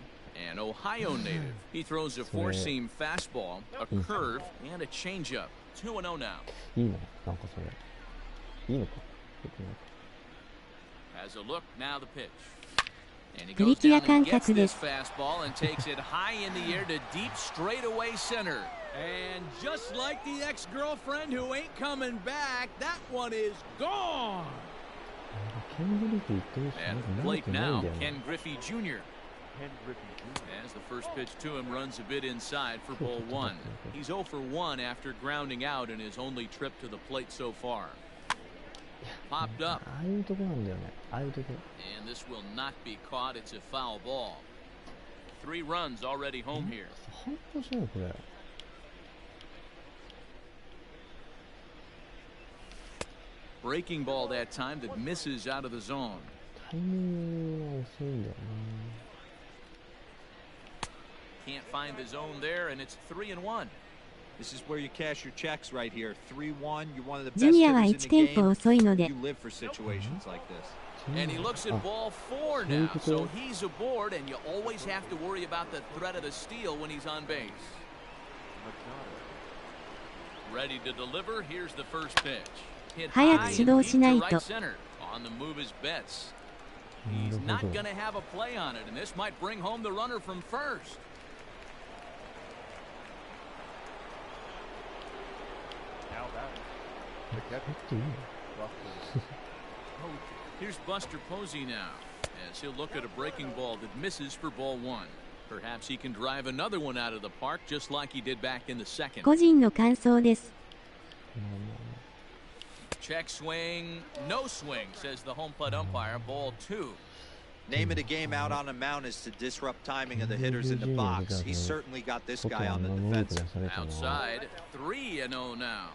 an Ohio native. He throws a four-seam fastball, a curve, and a changeup. 2-0 now. いいのなんかそれ。いいのかよくないか。 Has a look, now the pitch. And he プリ goes キュア down 感 and gets 覚で this す。 fastball and takes it high in the air to deep straightaway center. And just like the ex-girlfriend who ain't coming back, that one is gone. ケングリフィーっていうし At なんか the 長 plate くないん now, だよね。 Ken Griffey Jr. Ken Griffey Jr. As the first pitch to him runs a bit inside for ball one. He's 0 for 1 after grounding out in his only trip to the plate so far. Popped up, ああいうとこなんだよね。ああいうとこ。 and this will not be caught. It's a foul ball. 3 runs already home here. 半端じゃないこれ。 Breaking ball that time that misses out of the zone. タイミングが遅いんだよ Can't find the zone there, and it's 3-1. This is where you cash your checks right here. 3-1. You're one of the ジュ best ニアは hitters 1 in テン the ポ game. 遅いので You live for situations like this. な。 And he looks at あ ball 4 now, so he's aboard, and you always have to worry about the threat of the steal when he's on base. Ready to deliver. Here's the first pitch. Hit 早 high く始動 and し deep な to いと。 right center. On the move is Betts. な He's るほ not ど。 going to have a play on it, and this might bring home the runner from first. Now that the 入 catcher, っていいの Buster. Here's Buster Posey now, as he'll look at a breaking ball that misses for ball one. Perhaps he can drive another one out of the park just like he did back in the second. 個人の感想です。 まあまあま Check swing, no swing, says the home plate umpire. Ball 2. Name of the game out on the mound is to disrupt timing of the hitters in the box. He certainly got this あ。guy on the 外はあんな能力 defensive. 出されたのは。 Outside, 3-0 now.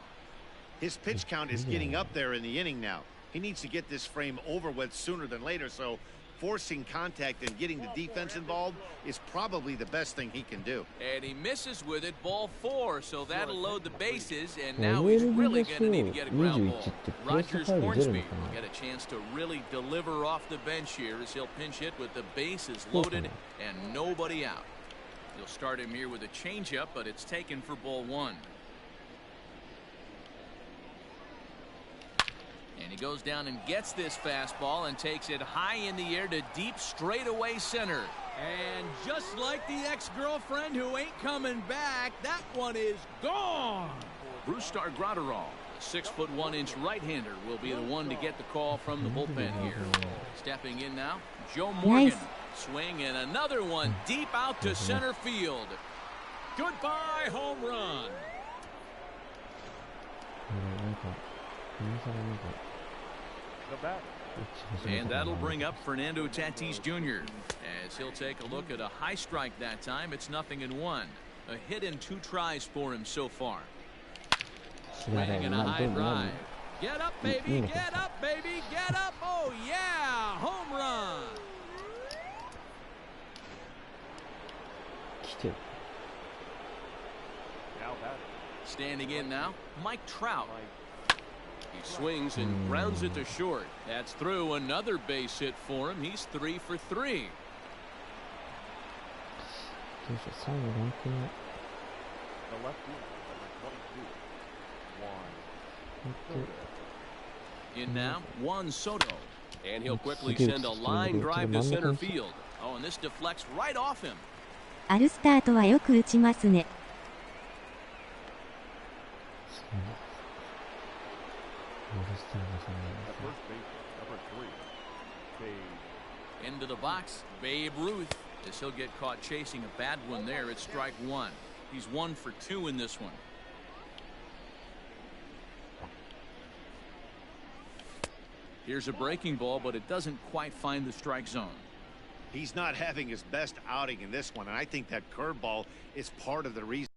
His pitch count is getting up there in the inning now. He needs to get this frame over with sooner than later, so forcing contact and getting the defense involved is probably the best thing he can do. And he misses with it, ball 4, so that'll load the bases, and now he's really going to need to get a ground ball. Rogers Hornsby will get a chance to really deliver off the bench here as he'll pinch hit with the bases loaded and nobody out. He'll start him here with a changeup, but it's taken for ball 1. And he goes down and gets this fastball and takes it high in the air to deep straightaway center. And just like the ex-girlfriend who ain't coming back, that one is gone. Brustar Graterol, a 6'1" right-hander, will be the one to get the call from the bullpen here. Stepping in now, Joe Morgan. Nice. Swing and another one deep out to center field. Goodbye, home run. The batter. And that'll bring up Fernando Tatis Jr. as he'll take a look at a high strike that time. It's 0-1. A hit in 2 tries for him so far. Swing and a high drive. Get up, baby. Get up, baby. Get up. Oh, yeah. Home run. Now batter. Standing in now, Mike Trout. He swings and grounds it to short. That's through. Another base hit for him. He's 3 for 3. The left field, number 22. In now, Juan Soto. And he'll quickly send a line drive to center field. Oh, and this deflects right off him. アルスタートはよく打ちますね。Into the box, Babe Ruth, as he'll get caught chasing a bad one there. It's strike 1. He's 1 for 2 in this one. Here's a breaking ball, but it doesn't quite find the strike zone. He's not having his best outing in this one, and I think that curveball is part of the reason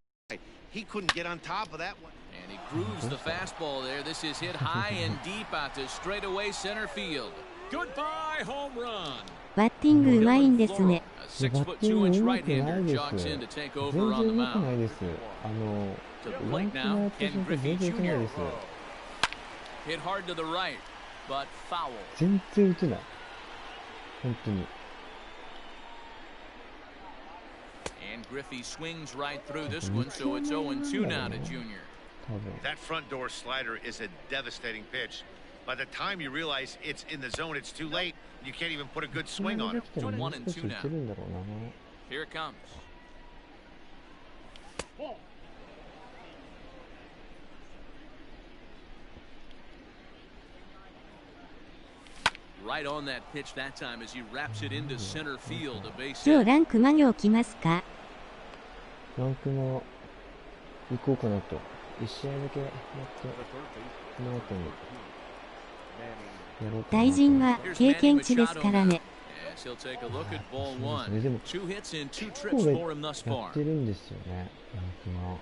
he couldn't get on top of that one. And he grooves the fastball there. This is hit high and deep out to straightaway center field. Goodbye, home run. バッティングうまいんですね。 A 6'2" right-hander jogs in to take over on the mound. To the plate now, Ken Griffey Jr. Hit hard to the right, but foul. 全然打てない。本当に。 And Griffey swings right through this one, so it's 0-2 now to Junior. That front door slider is a devastating pitch. By the time you realize it's in the zone, it's too late. You can't even put a good swing on it. 1-2 now. Here it comes. Right on that pitch that time as he wraps it into center field. A base 今日 hit. ランク魔行来ますか？ランクも行こうかなと。1試合だけやって、この後にやろうかなと。大臣は経験値ですからね。As he'll take a look at ball 1. でも 2 hits and 2結 trips 構 for him thus や far. ってるんですよね、ランクも。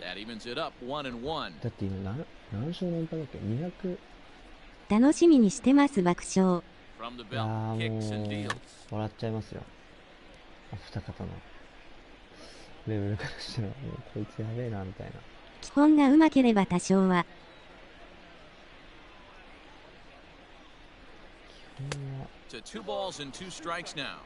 That evens it up 1-1. だって今何勝連敗だっけ ?200。楽しみにしてます爆笑。 From the いや belt, ー kicks and も deals. う笑っちゃいますよ。お二方のレベルからしたらもうこいつやべえなみたいな。基本がうまければ多少は。基本は To 2 balls and 2 strikes now.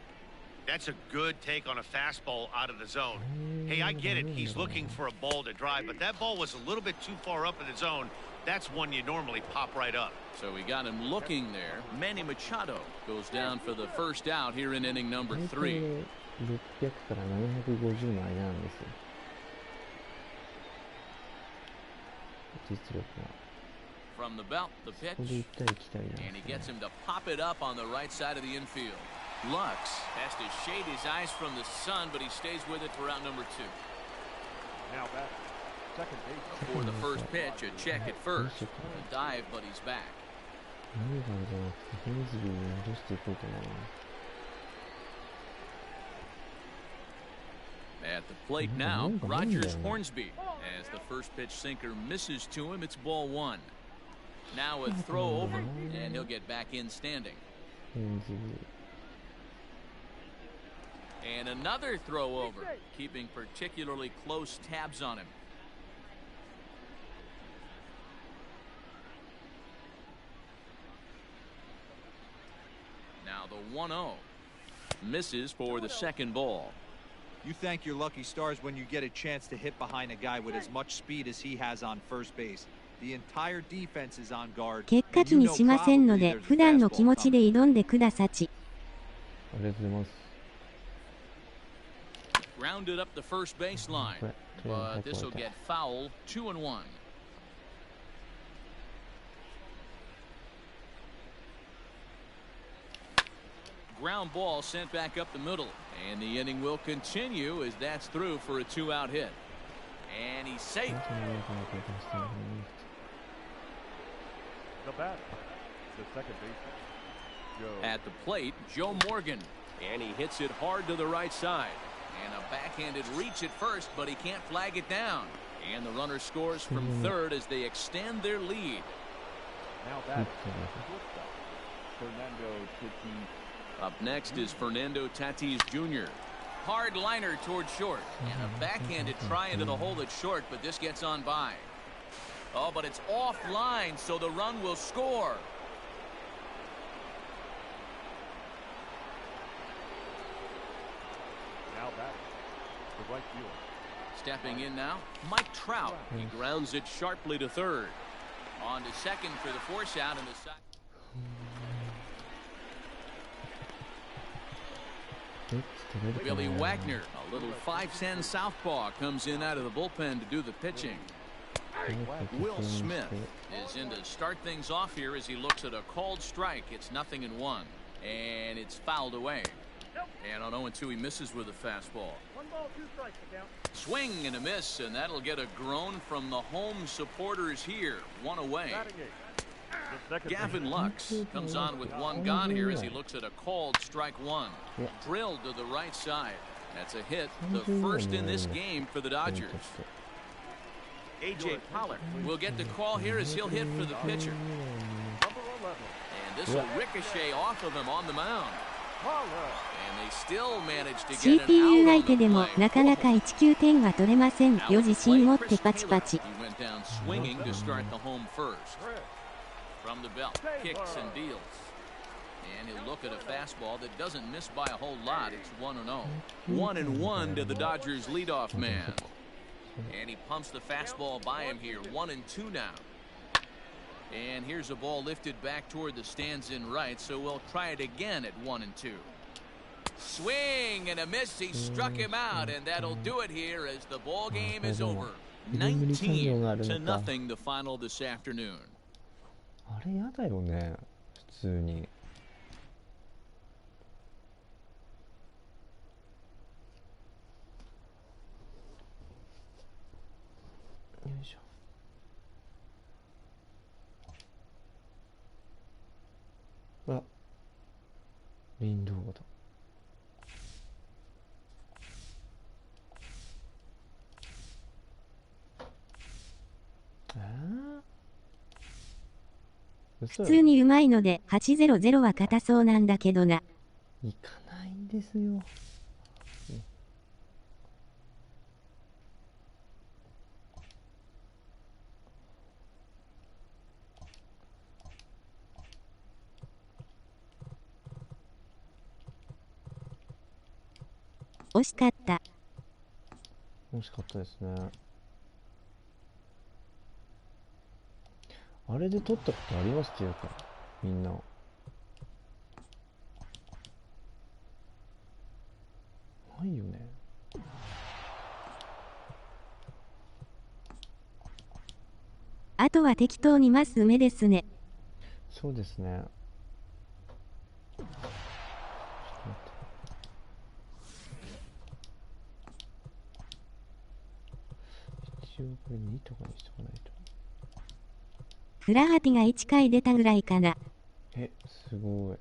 That's a good take on a fastball out of the zone. Hey, I get it. He's looking for a ball to drive, but that ball was a little bit too far up in the zone. That's one you normally pop right up. So we got him looking there. Manny Machado goes down for the first out here in inning number 3. 600から750の間なんですよ。実力は。From the belt, the ここで pitch. 行ったり来たりなん And he です gets ね。 him to pop it up on the right side of the infield. Lux has to shade his eyes from the sun, but he stays with it for out number 2. Now batter. Second base. For the first pitch, a check at first. A dive, but he's back. 何がじゃなくてフェンズビーに戻していこうかな。 At the plate now, Rogers Hornsby. As the first pitch sinker misses to him, it's ball 1. Now a throw over, and he'll get back in standing. And another throw over, keeping particularly close tabs on him. Now the 1-0. Misses for the second ball. You thank your lucky stars when you get a chance to hit behind a guy with as much speed as he has on first base. The entire defense is on guard. 結果気にしませんので、普段の気持ちで挑んでくださち。ありがとうございます。 Grounded up the first baseline, but this will get foul. 2-1. Ground ball sent back up the middle, and the inning will continue as that's through for a 2-out hit. And he's safe. The batter, the second baseman, Joe. At the plate, Joe Morgan, and he hits it hard to the right side. And a backhanded reach at first, but he can't flag it down. And the runner scores from third as they extend their lead. Now back, shortstop, Fernando Tatis. Up next is Fernando Tatis Jr. Hard liner toward short, and a backhanded try into the hole at short, but this gets on by. Oh, but it's offline, so the run will score. Now back, the right fielder. Stepping in now, Mike Trout. He grounds it sharply to third. On to second for the force out in the side. Billy Wagner, a little 5'10" southpaw, comes in out of the bullpen to do the pitching. Will Smith is in to start things off here as he looks at a called strike. It's 0-1, and it's fouled away. And on 0-2, he misses with a fastball. 1 ball, 2 strikes, the count. Swing and a miss, and that'll get a groan from the home supporters here. 1 away. Gavin Lux comes on with 1 gone here as he looks at a called strike 1. Drilled to the right side. That's a hit, the first in this game for the Dodgers. A.J. Pollard will get the call here as he'll hit for the pitcher. And this will ricochet off of him on the mound. And they still manage to get an CPU 相 out 手 on で the も play. なかなか19点が取れませんよ。自信持ってパチパチ。 He went down swinging to start the home first. From the belt, kicks and deals. And he'll look at a fastball that doesn't miss by a whole lot. It's 1-0. 1-1 to the Dodgers leadoff man. And he pumps the fastball by him here. 1-2 now. And here's a ball lifted back toward the stands in right, so we'll try it again at 1-2. Swing and a miss. He struck him out, and that'll do it here as the ball game is over. 19-0 the final this afternoon. あれやだよね、普通に。よいしょ。あ、林道だ。普通にうまいので800は硬そうなんだけどな。いかないんですよ。惜しかった。惜しかったですね。あれで取ったことありますって言うから、みんな。ないよね。あとは適当にマス埋めですね。そうですね。一応これ2とかにしとかないと。フラハティが1回出たぐらいかな。え、すごい。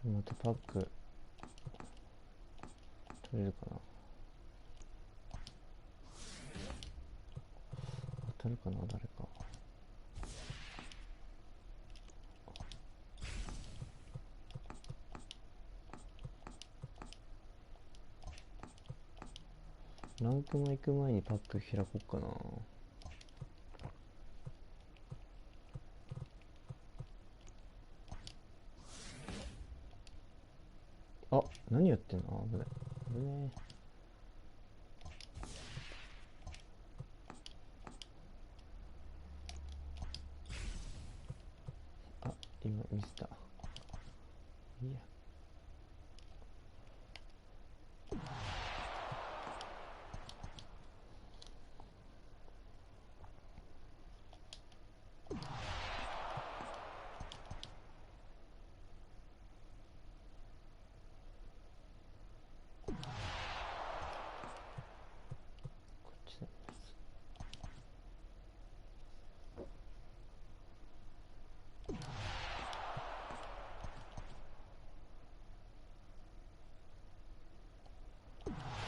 またパック取れるかな。当たるかな、誰か。ランクマ行く前にパック開こうかな。あ、何やってんの。危ない危ねえ。あ、今ミスった。いいや。こっちだ。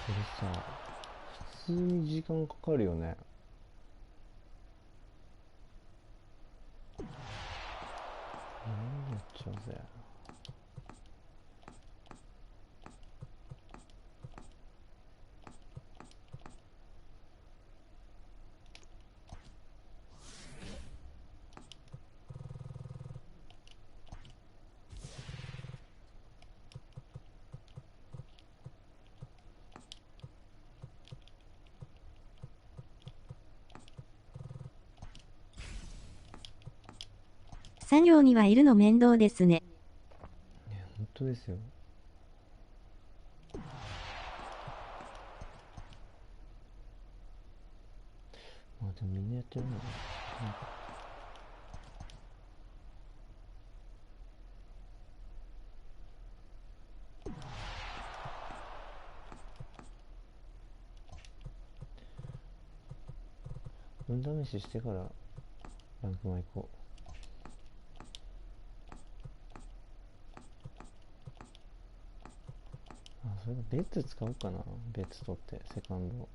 これさ、普通に時間かかるよね。何やっちゃうぜ。作業にはいるの面倒ですね。本当ですよ。まあでもみんなやってるんだね。運試ししてからランクマ行こう。あ、それかベッツ使おうかな。ベッツ取ってセカンド。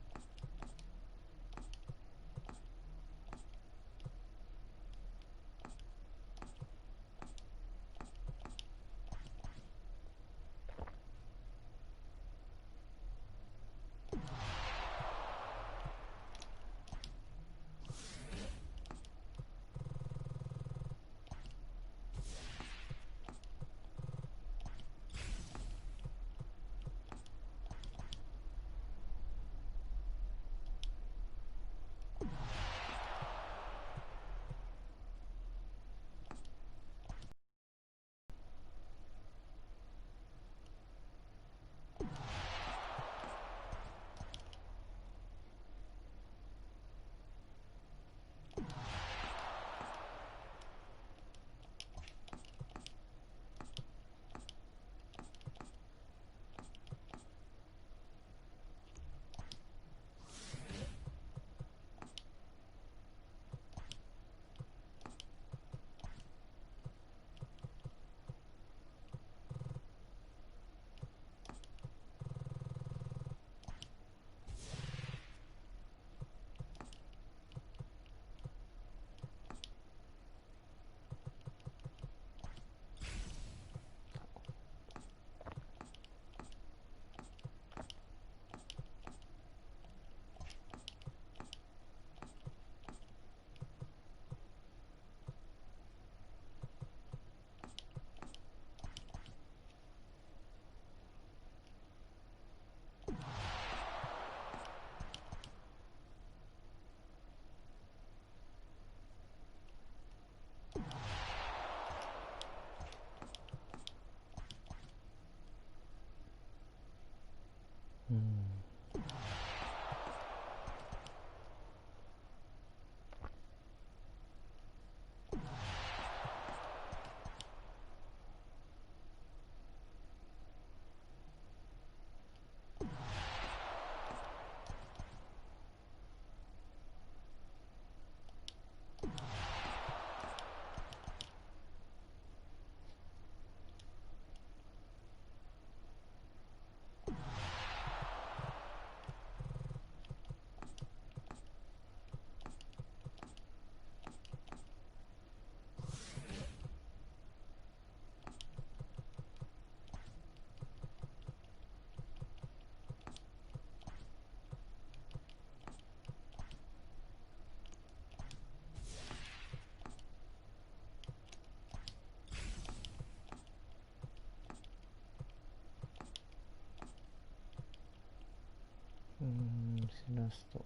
スト。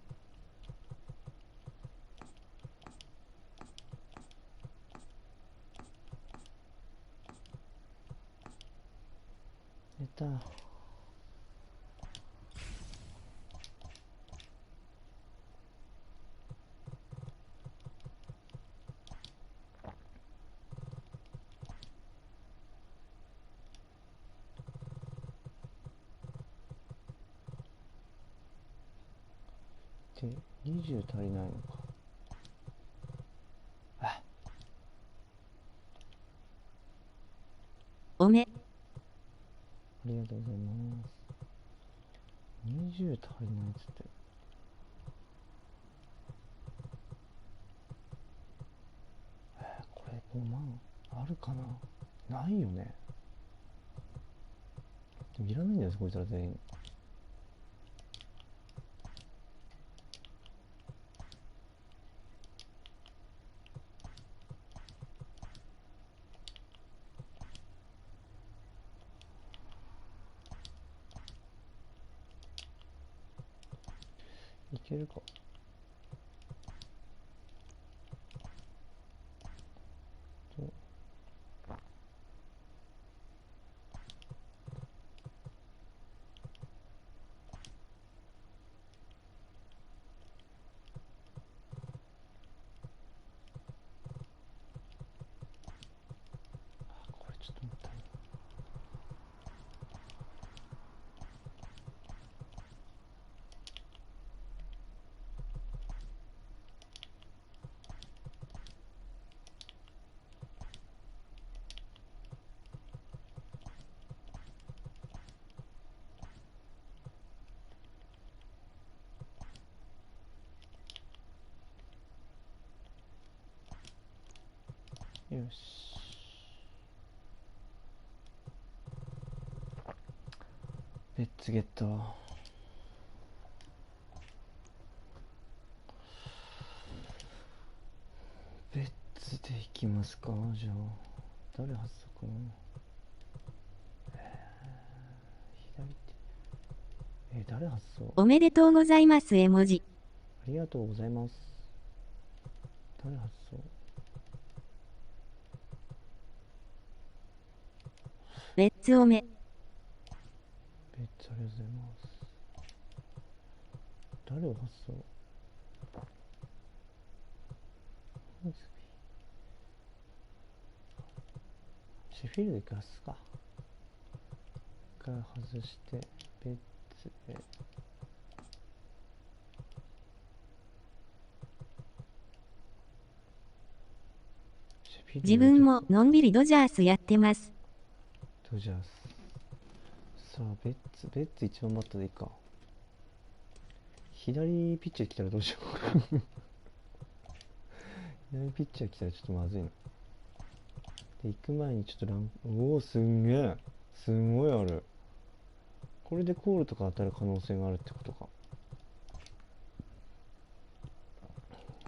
出た。で、20足りないのか。あ、おめ。ありがとうございます。20足りないっつって。これ5万あるかな。ないよね。でもいらないんだよ、こいつら全員。いけるか。これちょっと待って。よし。ベッツゲット。ベッツでいきますか。じゃあ誰発足なの。左手。誰発送。おめでとうございます絵文字。ありがとうございます。誰発送。レッツおめ。ベッツありがとうございます。誰を発送。シェフィールドガスか。から外して、ベッツで。自分ものんびりドジャースやってます。ドジャース。さあ、ベッツ一番バッターでいいか。左ピッチャー来たらどうしよう。左ピッチャー来たらちょっとまずいな。で、行く前にちょっとおお、すんげえ。すんごいある。これでコールとか当たる可能性があるってことか。こ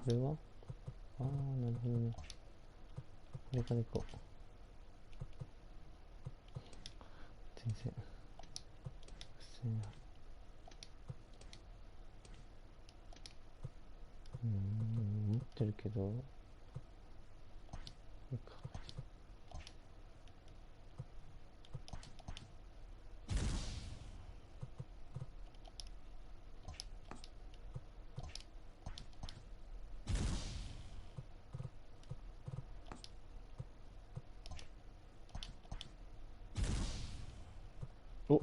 れはああ、なるほどね。これから行こう。全然。持ってるけど。お、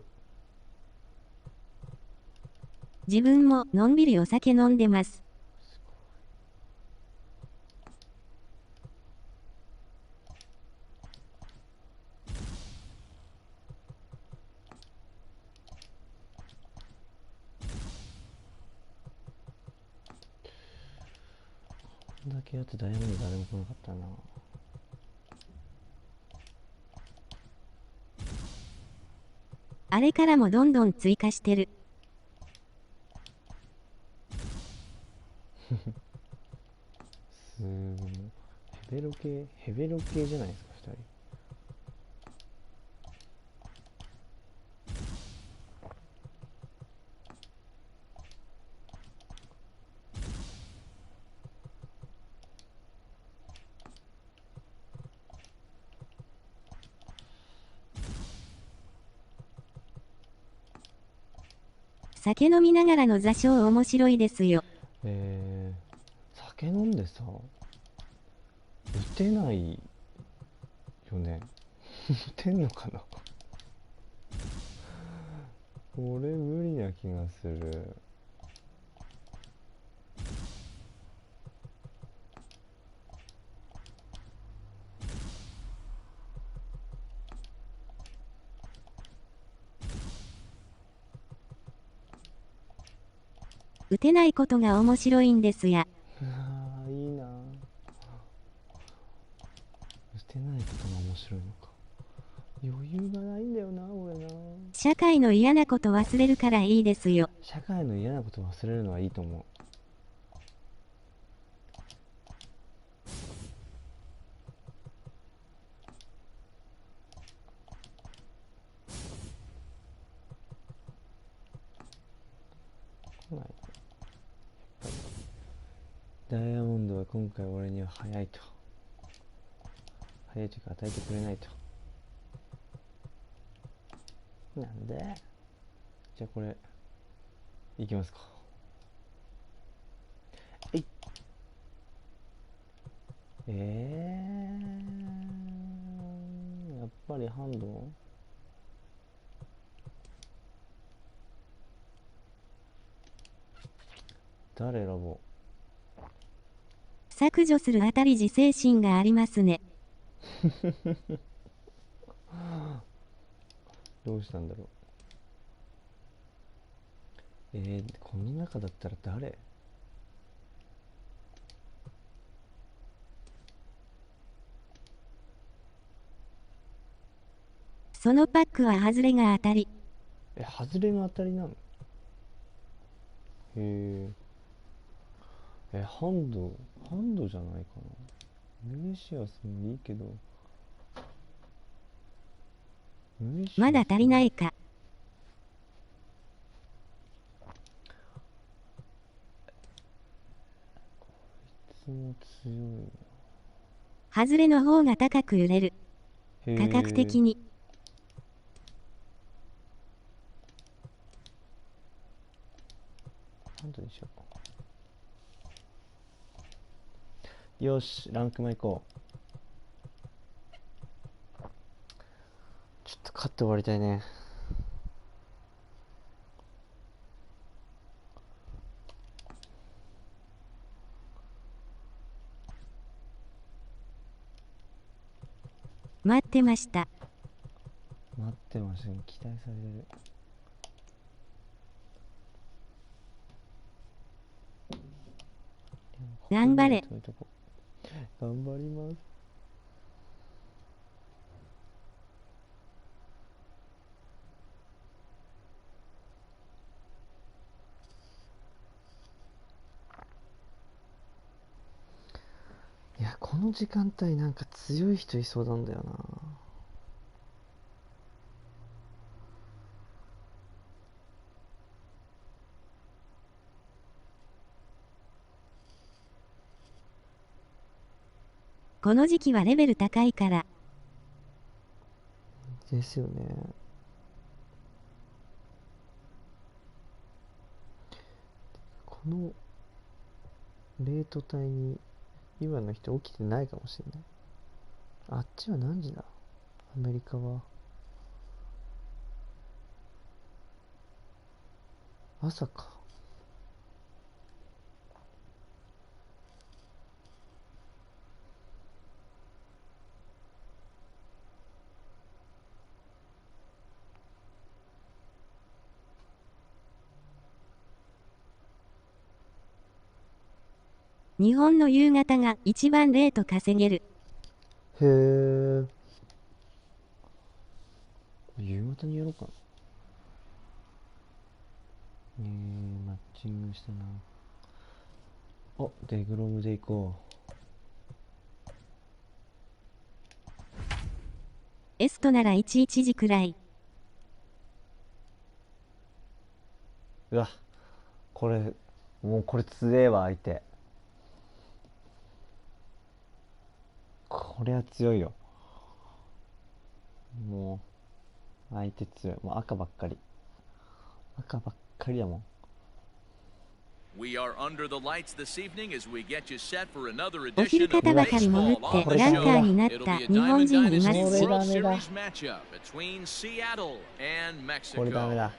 自分ものんびりお酒飲んでます。こんだけやってダイヤモンド誰も来なかったな。あれからもどんどん追加してる。すごい。ヘベロ系じゃないですか、2人。酒飲みながらの座礁面白いですよ。酒飲んでさ、打てないよね。打てんのかな。これ無理な気がする。打てないことが面白いんですや。ああ、いいな。打てないことが面白いのか。余裕がないんだよな、俺な。社会の嫌なこと忘れるからいいですよ。社会の嫌なこと忘れるのはいいと思う。来ない。やっぱりダイヤモンドは今回俺には早いと。早い時間与えてくれないと。なんで。じゃあこれいきますか。えい。やっぱりハンド。誰選ぼう。削除するあたり自制心がありますね。どうしたんだろう。この中だったら誰。そのパックは外れが当たり。外れが当たりなの。ハンドじゃないかな。メレシアスもいいけど。まだ足りないか。こいつも強いな。外れの方が高く揺れる。価格的に。ハンドにしようか。よし、ランクマ行こう。ちょっと勝って終わりたいね。待ってました。待ってました。期待される。頑張れ。頑張ります。いや、この時間帯なんか強い人いそうなんだよな。この時期はレベル高いから。ですよね。このレート帯に今の人起きてないかもしれない。あっちは何時だ。アメリカは朝か。日本の夕方が一番レート稼げる。へえ。夕方にやろうかな。マッチングしたな。お、デグロムで行こう。エストなら11時くらい。うわ、これもうこれ強えわ。相手これは強いよ。もう相手強い。もう赤ばっかり。赤ばっかりだもん。We are under the lights this evening as we get you set for another お edition 昼 of 方ばかり潜 baseball って on the ランカーに show. なっ It'll た be a 日本 Diamond 人いま Dynasty す。 World ダメだ。 Series matchup between Seattle and これダメ Mexico. だ。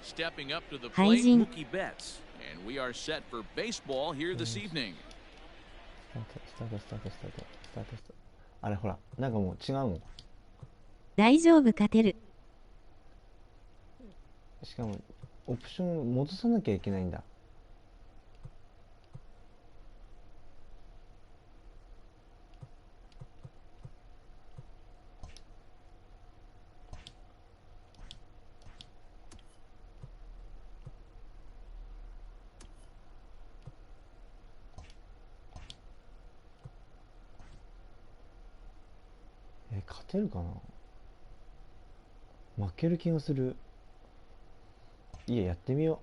Stepping up to the 廃 plate, 人。 Mookie Betts. And we are set for baseball here this evening. スタート、スタート、スタート、スタート、スタート、スタート。あれほら、なんかもう違うもん。大丈夫勝てる。しかも、オプション戻さなきゃいけないんだ。勝てるかな。負ける気がする。いや、やってみよ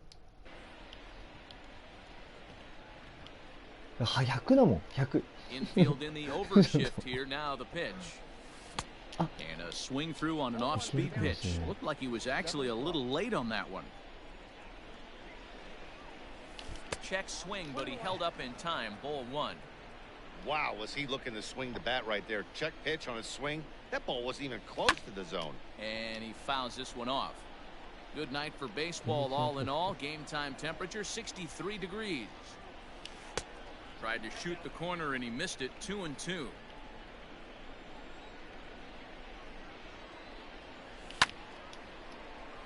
う。100だもん、100。Infield in the overshift here. Now the pitch. And a swing through on an off-speed pitch. Looked like he was actually a little late on that one. Check swing, but he held up in time. Ball one. Wow, was he looking to swing the bat right there? Check pitch on his swing. That ball wasn't even close to the zone. And he fouls this one off. Good night for baseball all in all. Game time temperature 63 degrees. Tried to shoot the corner and he missed it. 2-2.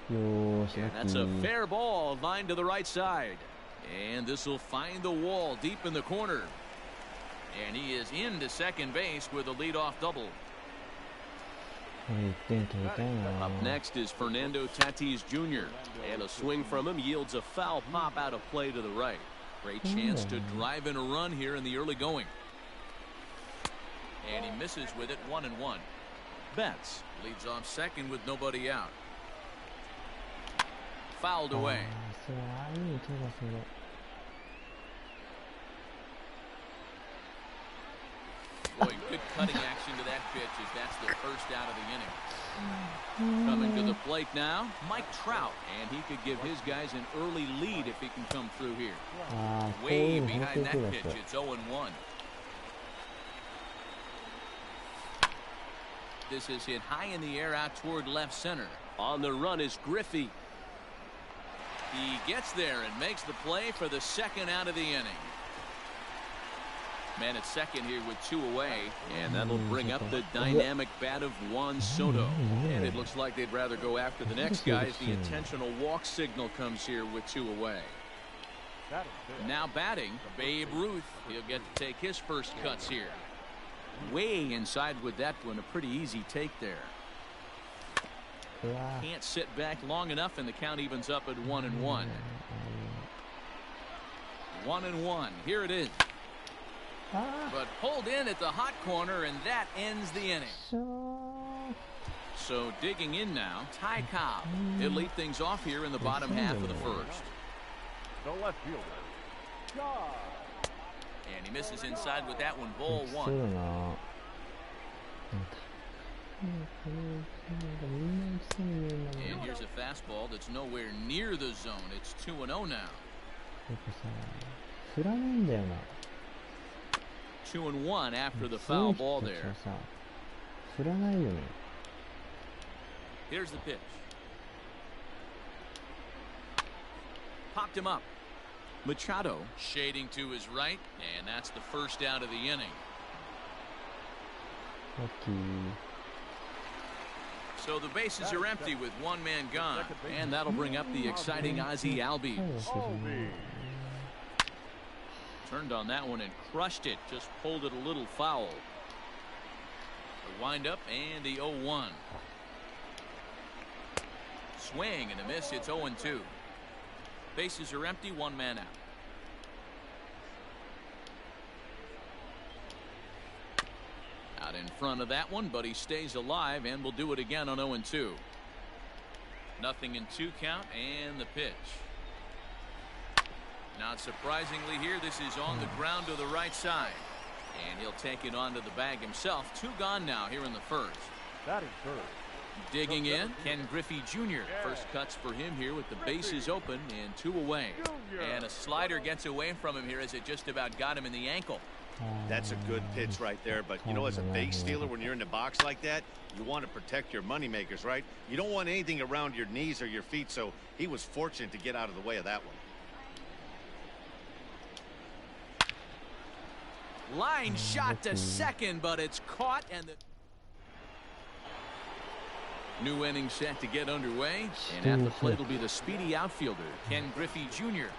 And that's a fair ball, lined to the right side. And this will find the wall deep in the corner. And he is into second base with a leadoff double. Up next is Fernando Tatis Jr. And a swing from him yields a foul pop out of play to the right. Great chance to drive in a run here in the early going. And he misses with it. 1-1. Betts leads off second with nobody out. Fouled away. Boy, good cutting action to that pitch as that's the first out of the inning. Coming to the plate now, Mike Trout, and he could give his guys an early lead if he can come through here. Way behind that pitch, it's 0-1. This is hit high in the air out toward left center. On the run is Griffey. He gets there and makes the play for the second out of the inning. Man at second here with 2 away, and that'll bring up the dynamic bat of Juan Soto. And it looks like they'd rather go after the next guy as the intentional walk signal comes here with 2 away. Now batting, Babe Ruth. He'll get to take his first cuts here. Way inside with that one, a pretty easy take there. Can't sit back long enough, and the count evens up at 1-1. 1-1. Here it is. But pulled in at the hot corner, and that ends the inning. So digging in now, Ty Cobb. He'll lead things off here in the bottom half of the first. The left fielder. And he misses inside with that one. Ball 1. And here's a fastball that's nowhere near the zone. It's 2-0 now. 2-1 after the foul ball there. Here's the pitch. Popped him up. Machado shading to his right, and that's the first out of the inning. So the bases are empty with 1 man gone, and that'll bring up the exciting Ozzie Albies. Turned on that one and crushed it, just pulled it a little foul. The windup and the 0-1. Swing and a miss, it's 0-2. Bases are empty, 1 man out. Out in front of that one, but he stays alive and will do it again on 0-2. Nothing in 2 count, and the pitch. Not surprisingly here, this is on the ground to the right side. And he'll take it onto the bag himself. 2 gone now here in the first. That is third. Digging in, Ken Griffey Jr. First cuts for him here with the bases open and 2 away. And a slider gets away from him here as it just about got him in the ankle. That's a good pitch right there, but you know, as a base stealer, when you're in the box like that, you want to protect your moneymakers, right? You don't want anything around your knees or your feet, so he was fortunate to get out of the way of that one. Line shot to second, but it's caught, and the new inning set to get underway, and at the plate will be the speedy outfielder, Ken Griffey Jr.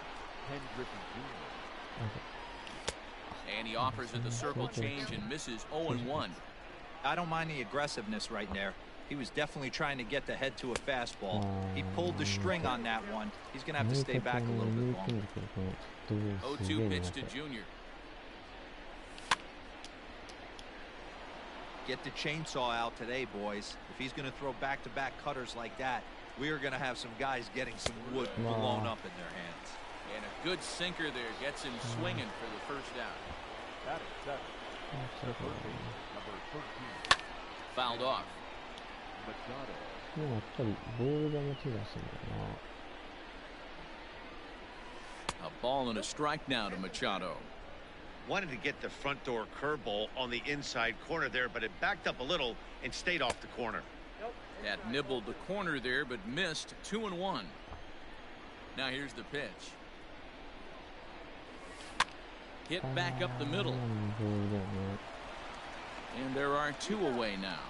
Ken Griffey Jr. And he offers at the circle change and misses 0-1. I don't mind the aggressiveness right there. He was definitely trying to get the head to a fastball. He pulled the string on that one. He's going to have to stay back a little bit longer. 0-2 pitch to Jr. Get the chainsaw out today, boys. If he's going to throw back-to-back cutters like that, we are going to have some guys getting some wood blown up in their hands. And a good sinker there gets him swinging for the first out. That is seven. Number 13. Fouled off. Machado. でもやっぱりボール球手出すんだよ A ball and a strike now to Machado. Wanted to get the front door curveball on the inside corner there, but it backed up a little and stayed off the corner. That nibbled the corner there, but missed 2-1. Now here's the pitch. Hit back up the middle. And there are 2 away now.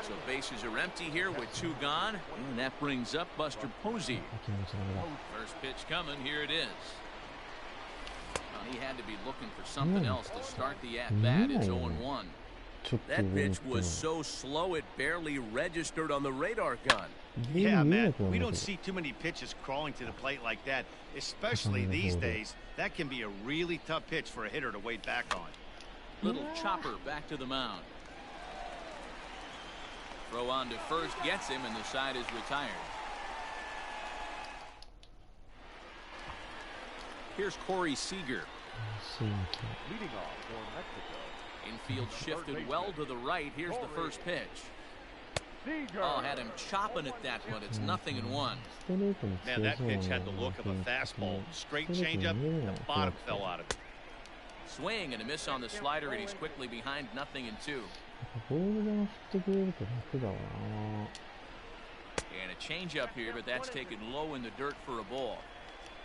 So bases are empty here with 2 gone. And that brings up Buster Posey. First pitch coming. Here it is. Well, he had to be looking for something else to start the at-bat. It's 0-1. That pitch was so slow it barely registered on the radar gun. Yeah, man, we don't see too many pitches crawling to the plate like that, especially these days. That can be a really tough pitch for a hitter to wait back on. Little chopper back to the mound. Throw on to first gets him, and the side is retired. Here's Corey Seager. Leading off for Mexico. Infield shifted well to the right. Here's the first pitch. Oh, had him chopping at that one. It's 0-1. Man, that pitch had the look of a fastball. Straight changeup, the bottom fell out of it. Swing and a miss on the slider, and he's quickly behind 0-2. And a changeup here, but that's taken low in the dirt for a ball.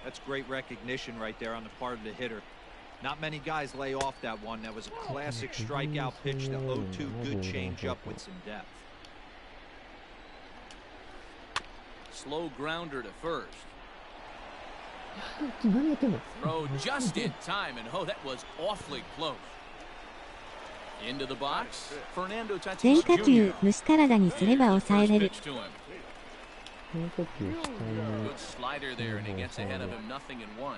That's great recognition right there on the part of the hitter. Not many guys lay off that one. That was a classic strikeout pitch, the 0-2 good changeup with some depth. Slow grounder to first. Throw just in time, and oh, that was awfully close. Into the box, Fernando Tatis 変化球、虫体にすれば抑えれる。 Good slider there, and he gets ahead of him 0-1.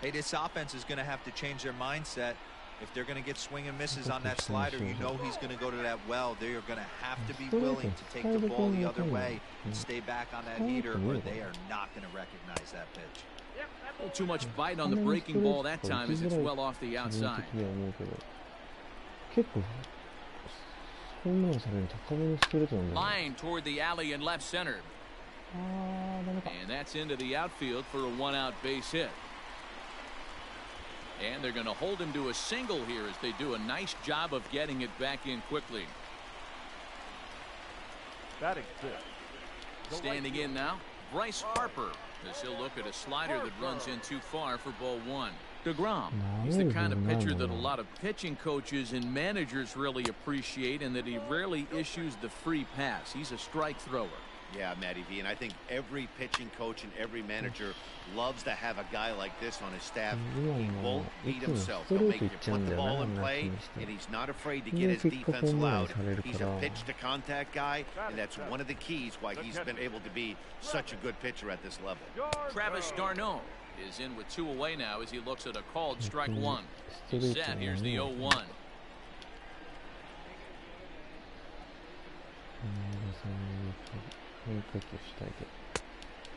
Hey, this offense is going to have to change their mindset. If they're going to get swing and misses on that slider, you know he's going to go to that well. They are going to have to be willing to take the ball the other way and stay back on that heater, or they are not going to recognize that pitch. Too much bite on the breaking ball that time as it's well off the outside. Line toward the alley in left center. And that's into the outfield for a 1-out base hit. And they're going to hold him to a single here as they do a nice job of getting it back in quickly. Batting fifth. Standing in now, Bryce Harper, as he'll look at a slider that runs in too far for ball 1. DeGrom, he's the kind of pitcher that a lot of pitching coaches and managers really appreciate, and that he rarely issues the free pass. He's a strike thrower. Yeah, Matty V, and I think every pitching coach and every manager loves to have a guy like this on his staff. He won't beat himself. He'll make you put the ball in play, and he's not afraid to get his defense loud. He's a pitch-to-contact guy, and that's one of the keys why he's been able to be such a good pitcher at this level. Travis d'Arnaud is in with 2 away now as he looks at a called strike 1. He's set. Here's the 0-1.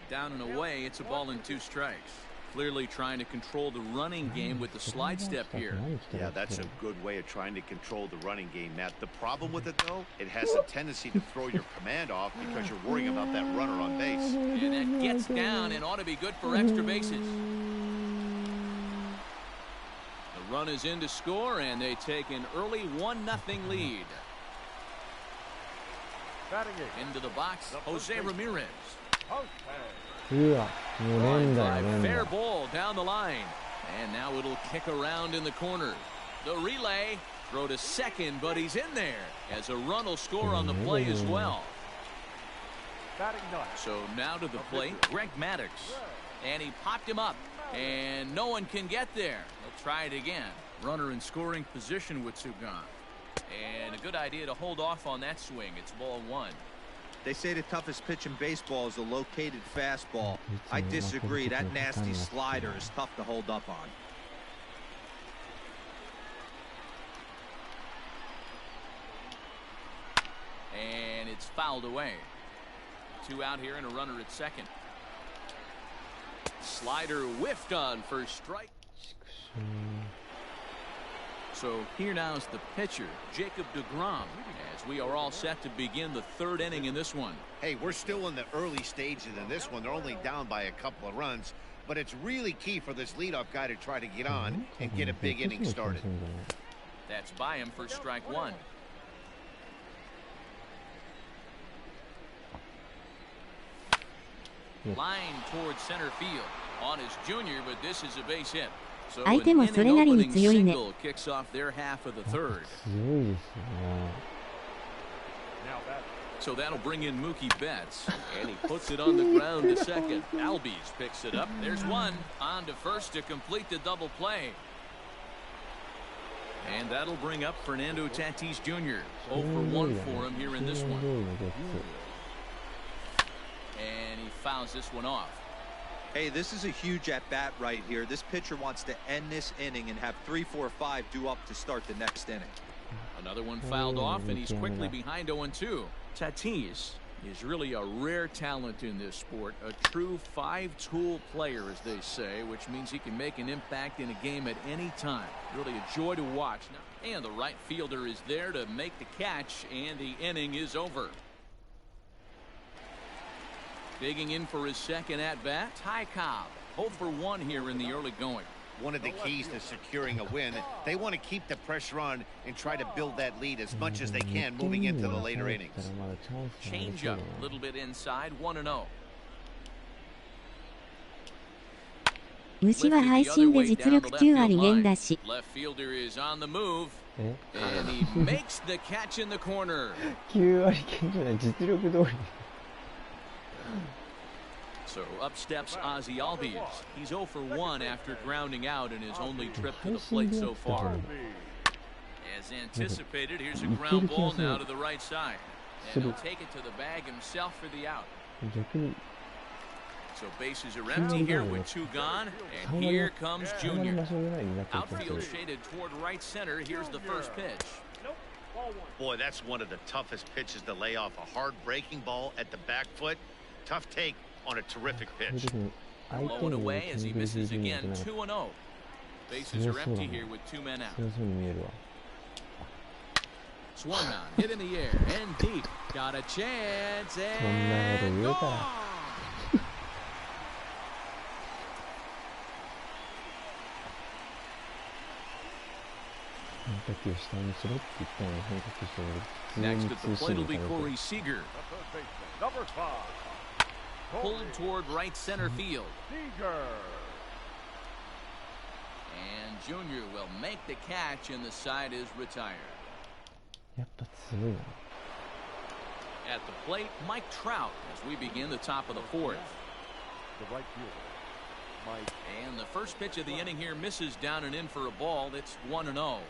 Down and away, it's a ball and 2 strikes. Clearly trying to control the running game with the slide step here. Yeah, that's a good way of trying to control the running game, Matt. The problem with it, though, it has a tendency to throw your command off because you're worrying about that runner on base. And that gets down and ought to be good for extra bases. The run is in to score, and they take an early 1-0 lead. Into the box, Jose Ramirez. Line drive, fair ball down the line. And now it'll kick around in the corner. The relay, throw to second, but he's in there as a run will score on the play as well. So now to the plate, Greg Maddux. And he popped him up. And no one can get there. They'll try it again. Runner in scoring position with 2 gone. And a good idea to hold off on that swing. It's ball 1. They say the toughest pitch in baseball is a located fastball. I disagree. That nasty slider is tough to hold up on. And it's fouled away. 2 out here and a runner at second. Slider whiffed on first strike. So here now is the pitcher, Jacob deGrom, as we are all set to begin the 3rd inning in this one. Hey, we're still in the early stages in this one. They're only down by a couple of runs, but it's really key for this leadoff guy to try to get on and get a big inning started. That's by him for strike 1. Line towards center field. On his junior, but this is a base hit. So an inning-opening single kicks off their half of the 3rd. So that'll bring in Mookie Betts, and he puts it on the ground to second. Albies picks it up. There's 1 on to first to complete the double play. And that'll bring up Fernando Tatis Jr. 0 for 1 for him here in this one. And he fouls this one off. Hey, this is a huge at-bat right here. This pitcher wants to end this inning and have 3, 4, 5 due up to start the next inning. Another one fouled off, and he's quickly behind 0-2. Tatis is really a rare talent in this sport, a true 5-tool player, as they say, which means he can make an impact in a game at any time. Really a joy to watch. And the right fielder is there to make the catch, and the inning is over. Digging in for his second at-bat, Ty Cobb. 0 for 1 here in the early going. One of the keys to securing a win, they want to keep the pressure on and try to build that lead as much as they can moving into the later innings. Change up, a little bit inside, 1-0. 虫は配信で実力9割減だし。 Left fielder is on the move. And he makes the catch in the corner. 9割減じゃない実力通り。 So up steps Ozzie Albies. He's 0 for 1 after grounding out in his only trip to the plate so far. As anticipated, here's a ground ball now to the right side. And he'll take it to the bag himself for the out. So bases are empty here with 2 gone. And here comes Junior. Outfield shaded toward right center. Here's the first pitch. Boy, that's one of the toughest pitches to lay off. A hard breaking ball at the back foot. Tough take on a terrific pitch. Low and away as he misses again. 2-0. Bases are empty here with 2 men out. Swung on, hit in the air and deep. Got a chance and gone. Next at the plate will be Corey Seager. Number 5. Pulled toward right center field. And Junior will make the catch, and the side is retired. At the plate, Mike Trout as we begin the top of the 4th. The right fielder, Mike. And the first pitch of the inning here misses down and in for a ball. That's 1-0.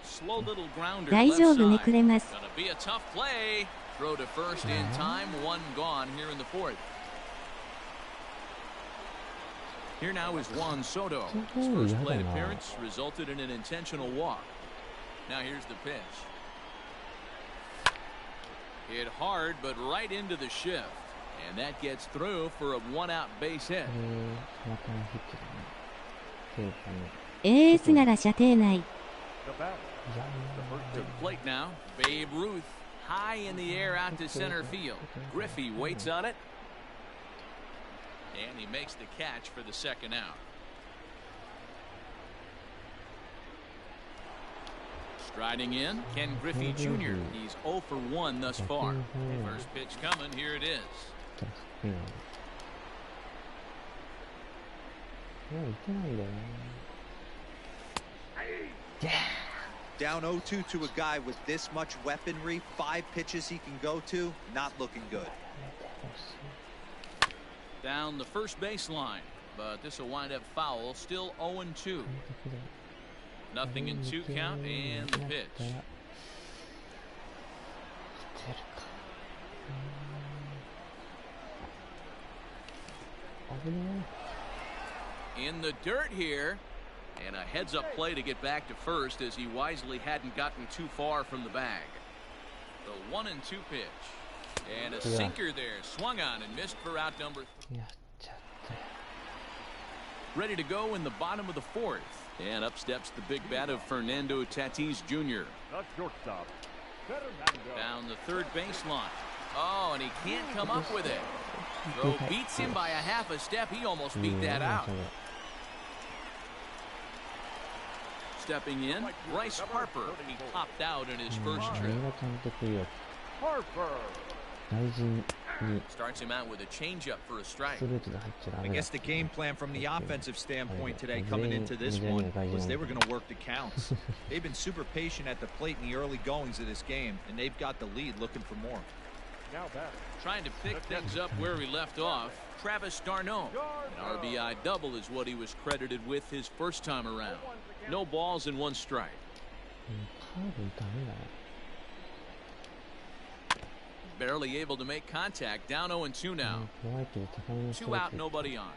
Slow little grounder left side. Gonna be a tough play. Throw to first in time. 1 gone here in the 4th. Here now is Juan Soto. His first plate appearance resulted in an intentional walk. Now here's the pitch. Hit hard, but right into the shift. And that gets through for a one-out base hit. AS なら射程内。 To the plate now, Babe Ruth. High in the air out to center field. Griffey waits on it. And he makes the catch for the second out. Striding in, Ken Griffey Jr. He's 0 for 1 thus far. First pitch coming, here it is. Down 0-2 to a guy with this much weaponry, 5 pitches he can go to, not looking good. Down the first baseline, but this will wind up foul, still 0-2. Nothing in 2 count, and the pitch. In the dirt here. And a heads-up play to get back to first as he wisely hadn't gotten too far from the bag. The 1-2 pitch. And a sinker there. Swung on and missed for out number 3. Ready to go in the bottom of the 4th. And up steps the big bat of Fernando Tatis Jr. Down the third baseline. Oh, and he can't come up with it. Throw beats him by a half a step. He almost beat that out. Stepping in, Bryce Harper. He popped out in his first trip. Starts him out with a changeup for a strike. I guess the game plan from the offensive standpoint today coming into this one was they were going to work the counts. They've been super patient at the plate in the early goings of this game, and they've got the lead looking for more. Trying to pick things up where he left off, Travis d'Arnaud. An RBI double is what he was credited with his first time around. No balls and 1 strike. Barely able to make contact. Down 0-2 now. 2 out, nobody on.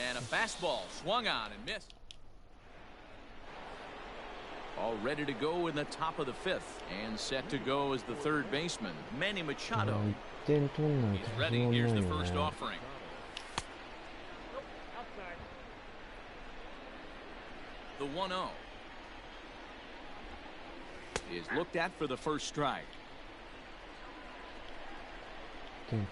And a fastball swung on and missed. All ready to go in the top of the 5th. And set to go as the third baseman, Manny Machado. He's ready. Here's the first offering. The 1-0 is looked at for the first strike. In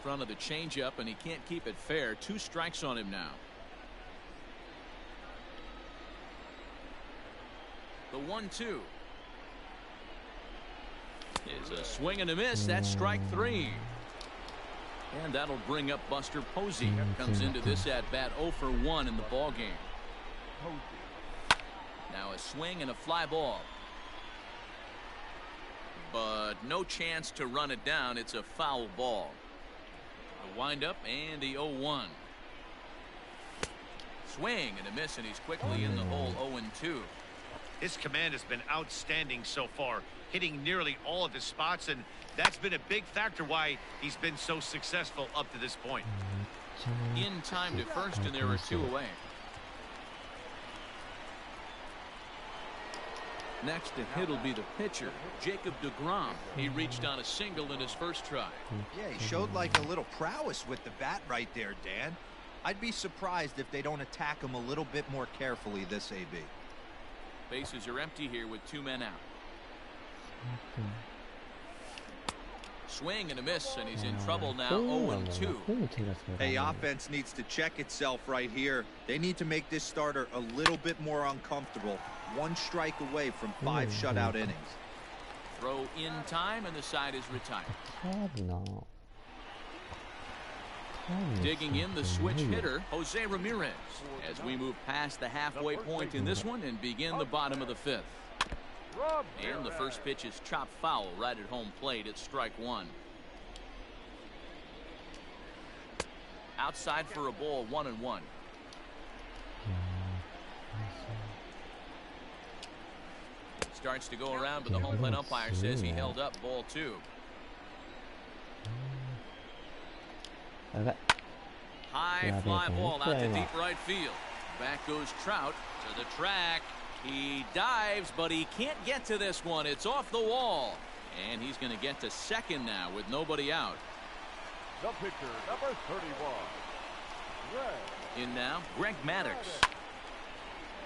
front of the changeup, and he can't keep it fair. 2 strikes on him now. The 1-2 is a swing and a miss. That's strike 3. And that'll bring up Buster Posey. Comes into this at-bat 0 for 1 in the ball game. Now a swing and a fly ball. But no chance to run it down. It's a foul ball. The windup and the 0-1. Swing and a miss, and he's quickly in the hole. 0-2. His command has been outstanding so far, hitting nearly all of his spots, and that's been a big factor why he's been so successful up to this point. In time to first, and there are 2 away. Next to hit will be the pitcher, Jacob deGrom. He reached on a single in his first try. Yeah, he showed like a little prowess with the bat right there, Dan. I'd be surprised if they don't attack him a little bit more carefully this AB. Bases are empty here with 2 men out. Swing and a miss, and he's in trouble now. 0-2. Hey, offense needs to check itself right here. They need to make this starter a little bit more uncomfortable. 1 strike away from 5 shutout innings. Throw in time, and the side is retired. Digging in the switch hitter, Jose Ramirez, as we move past the halfway point in this one and begin the bottom of the 5th. And the first pitch is chopped foul right at home plate. It's strike 1. Outside for a ball, 1-1. Starts to go around, but the home plate umpire says he held up. Ball 2. High fly ball out to deep right field. back goes Trout to the track. He dives, but he can't get to this one. It's off the wall. And he's going to get to second now with nobody out. The pitcher, number 31. Greg. In now, Greg Maddux.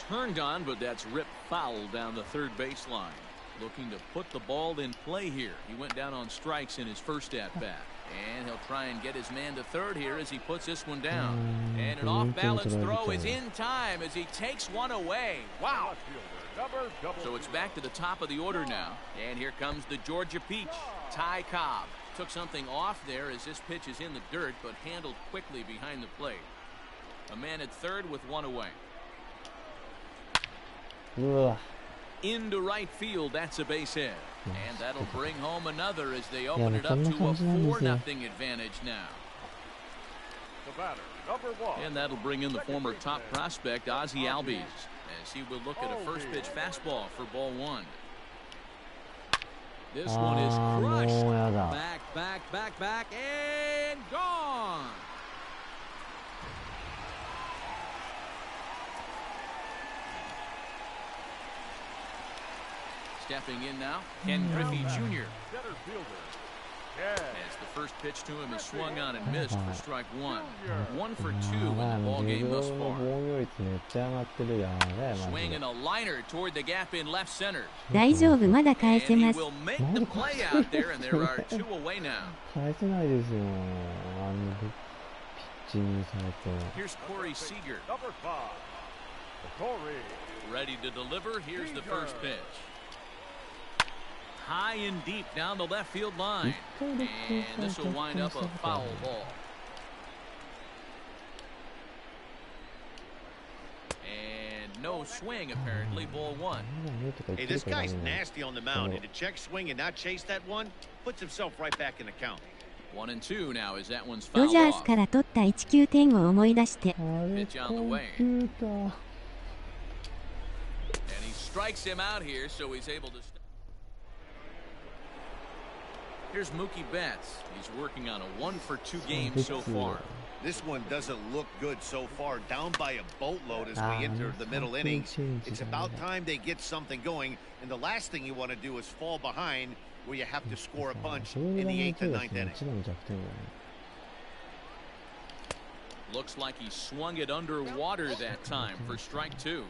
Turned on, but that's ripped foul down the third baseline. Looking to put the ball in play here. He went down on strikes in his first at-bat. And he'll try and get his man to third here as he puts this one down. And an off-balance throw is in time as he takes one away. Wow. So it's back to the top of the order now. And here comes the Georgia Peach, Ty Cobb. Took something off there as this pitch is in the dirt, but handled quickly behind the plate. A man at third with one away. Into right field, that's a base hit. And that'll bring home another as they open it up to a 4-0 advantage now. The batter, number 1. And that'll bring in the former top prospect, Ozzie Albies, as he will look at a first pitch fastball for ball 1. This one is crushed. Back, and gone. Stepping in now, Ken Griffey Jr. As the first pitch to him is swung on and missed for strike 1. 1 for 2 in the ball game thus far. Swinging a liner toward the gap in left center. 大丈夫、まだ返せ And ま he す。 will make the play out there, and there are 2 away now. 返せないですよ。ピッチングされて。 Here's Corey Seager. Number 5. Corey. Ready to deliver. Here's the first pitch. High and deep down the left field line. And this will wind up a foul ball. And no swing, apparently. Ball 1. Hey, this guy's nasty on the mound. And to check swing and not chase that one, puts himself right back in the count. 1-2 now as that one's ロ fouled ジャース off. から取った19点を思い出して。 Pitch on the way. And he strikes him out here, so he's able to. Here's Mookie Betts. He's working on a 1 for 2 game so far. This one doesn't look good so far. Down by a boatload as we enter the middle innings. It's about time they get something going. And the last thing you want to do is fall behind where you have to score a bunch in the 8th and 9th inning. Looks like he swung it underwater that time for strike 2.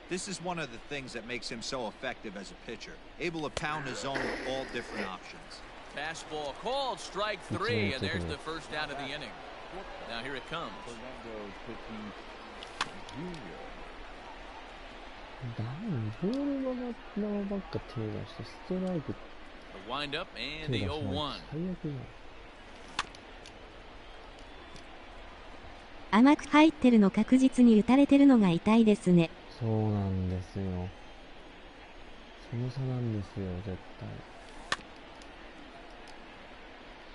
This is one of the things that makes him so effective as a pitcher. Able to pound his zone with all different options. Fastball called, strike 3, and there's the first out of the inning. Now here it comes. The windup and the 0-1. 甘く入ってるの確実に打たれてるのが痛いですね。そうなんですよ。その差なんですよ、絶対。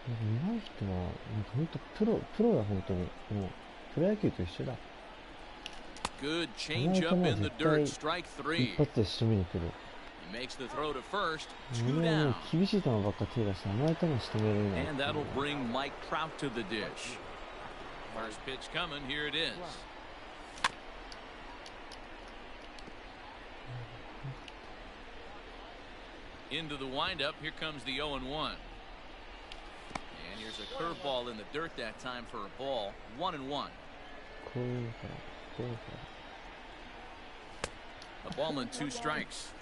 上手い人は、なんか本当プロだ、本当に。もう、プロ野球と一緒だ。Good change up in the dirt, strike 3. 一発で仕留めに来る。He makes the throw to first, 2俺はも down. う厳しい球ばっか手出して甘い球仕留めれない。 And that'll bring Mike Trout to the dish. First pitch coming, here it is. Into the windup, here comes the 0-1. And here's a curveball in the dirt that time for a ball. 1-1. A ball and 2 strikes.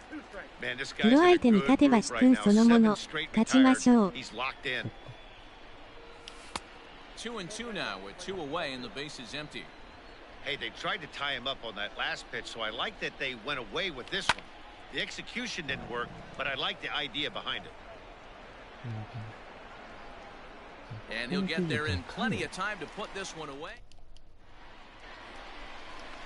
Man, this プ guy's ロ in 相 a 手に good 勝てば group 主 right 君 now. そのも 7の。 straight 勝ちましょ retired. う。 He's locked in. 2-2 now with 2 away and the base is empty. Hey, they tried to tie him up on that last pitch, so I like that they went away with this one. The execution didn't work, but I like the idea behind it. And he'll get there in plenty of time to put this one away.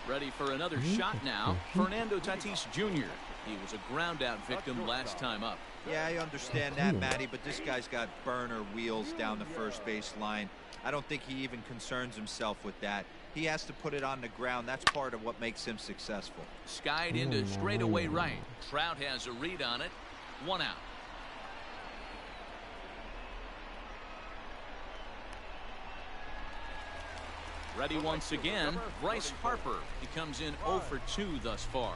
Ready for another shot now. Fernando Tatis Jr. He was a ground out victim last time up. Yeah, I understand that, Matty, but this guy's got burner wheels down the first base line. I don't think he even concerns himself with that. He has to put it on the ground. That's part of what makes him successful. Skied into straightaway right. Trout has a read on it. 1 out. Ready once again, Bryce Harper. He comes in 0 for 2 thus far.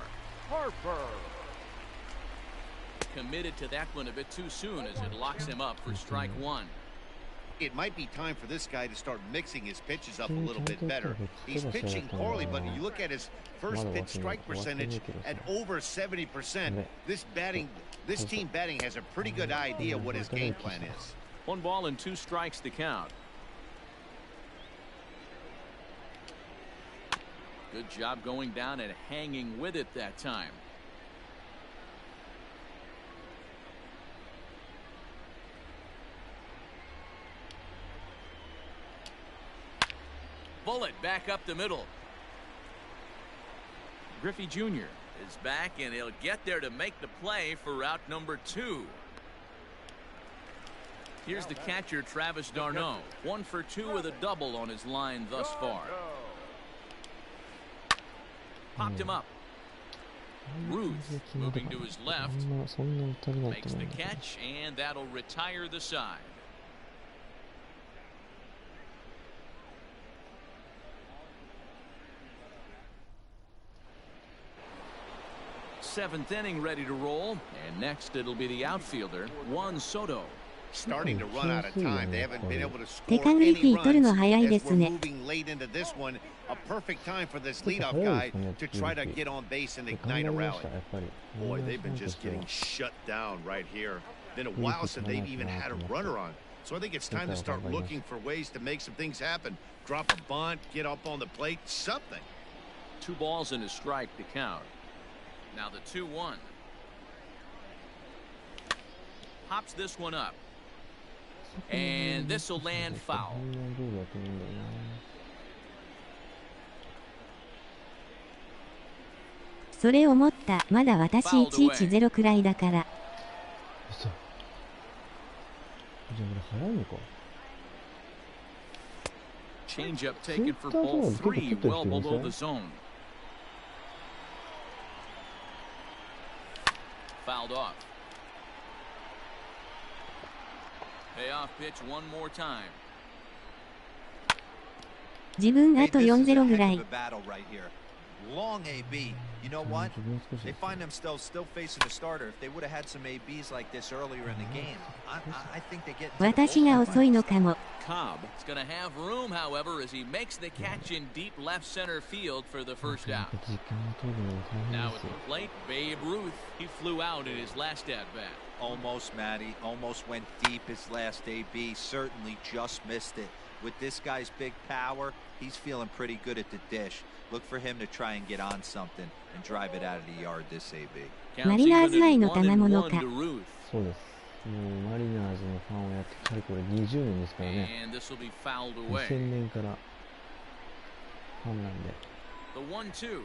Harper. Committed to that one a bit too soon as it locks him up for strike one. It might be time for this guy to start mixing his pitches up a little bit better. He's pitching poorly, but you look at his first pitch strike percentage at over 70%. This team batting has a pretty good idea what his game plan is. 1 ball and 2 strikes to count. Good job going down and hanging with it that time. Bullet back up the middle. Griffey Jr. is back, and he'll get there to make the play for route number 2. Here's the catcher, Travis d'Arnaud. 1 for 2 with a double on his line thus far. Popped him up. Ruth moving to his left. Makes the catch, and that'll retire the side. 7th inning ready to roll, and next it'll be the outfielder, Juan Soto. Starting to run out of time. They haven't been able to score 手数 any 取るの runs 早いで as す we're ね。 moving late into this one. A perfect time for this leadoff guy to try to get on base and ignite a rally. Boy, they've been just getting shut down right here. Been a while since they've even had a runner on. So I think it's time to start looking for ways to make some things happen. Drop a bunt, get up on the plate, something. 2 balls and a strike to count. Now the 2-1. Hops this one up. And this will land foul. それ思った。まだ私110くらいだから。嘘。じゃあ俺早いのか。 Changeup taken for ball 3, well below the zone. Fouled off. Payoff pitch one more time. 自分あと40ぐらい。 Long AB. You know what? They find themselves still facing a starter. If they would have had some ABs like this earlier in the game, I think they get. 私が遅いのかも。 Cobb is going to have room, however, as he makes the catch in deep left center field for the first out. Now at the plate, Babe Ruth. He flew out in his last at bat. Almost, Matty. Almost went deep his last AB. Certainly just missed it. With this guy's big power, he's feeling pretty good at the dish. Look for him to try and get on something and drive it out of the yard this AB. マリナーズ愛の賜物か。そうです。もうマリナーズのファンをやってかれこれ20年ですからね。2000年からファンなんで。The 1-2.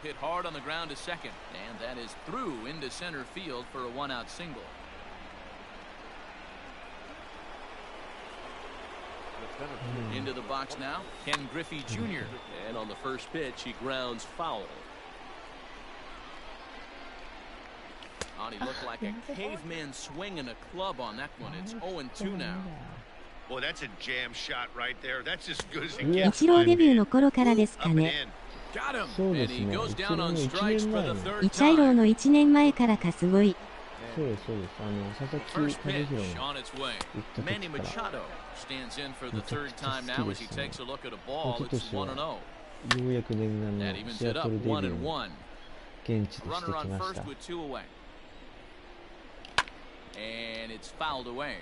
Hit hard on the ground to second, and that is through into center field for a 1-out single. Into the box now, Ken Griffey Jr. And on the first pitch, he grounds foul. Oh, he looked like a caveman swinging a club on that one. It's 0-2 now. Boy, that's a jam shot right there. That's as good as it イ gets. チローデビューの頃からですかね。 Got him. And he goes down on strikes for the third イチャイロー time. の1年前からかすごい。そうです、そうです。佐々木 First 和 pitch 弘の on its way. 行った Manny 時から Machado stands in for the third time now as he takes a look at a ball. 一昨 It's 年は 1-0. ようやく念願の That evens シア it ト up ルデビュー 1-1. を現地でして Runner き on まし first た。 with 2 away. And it's fouled away.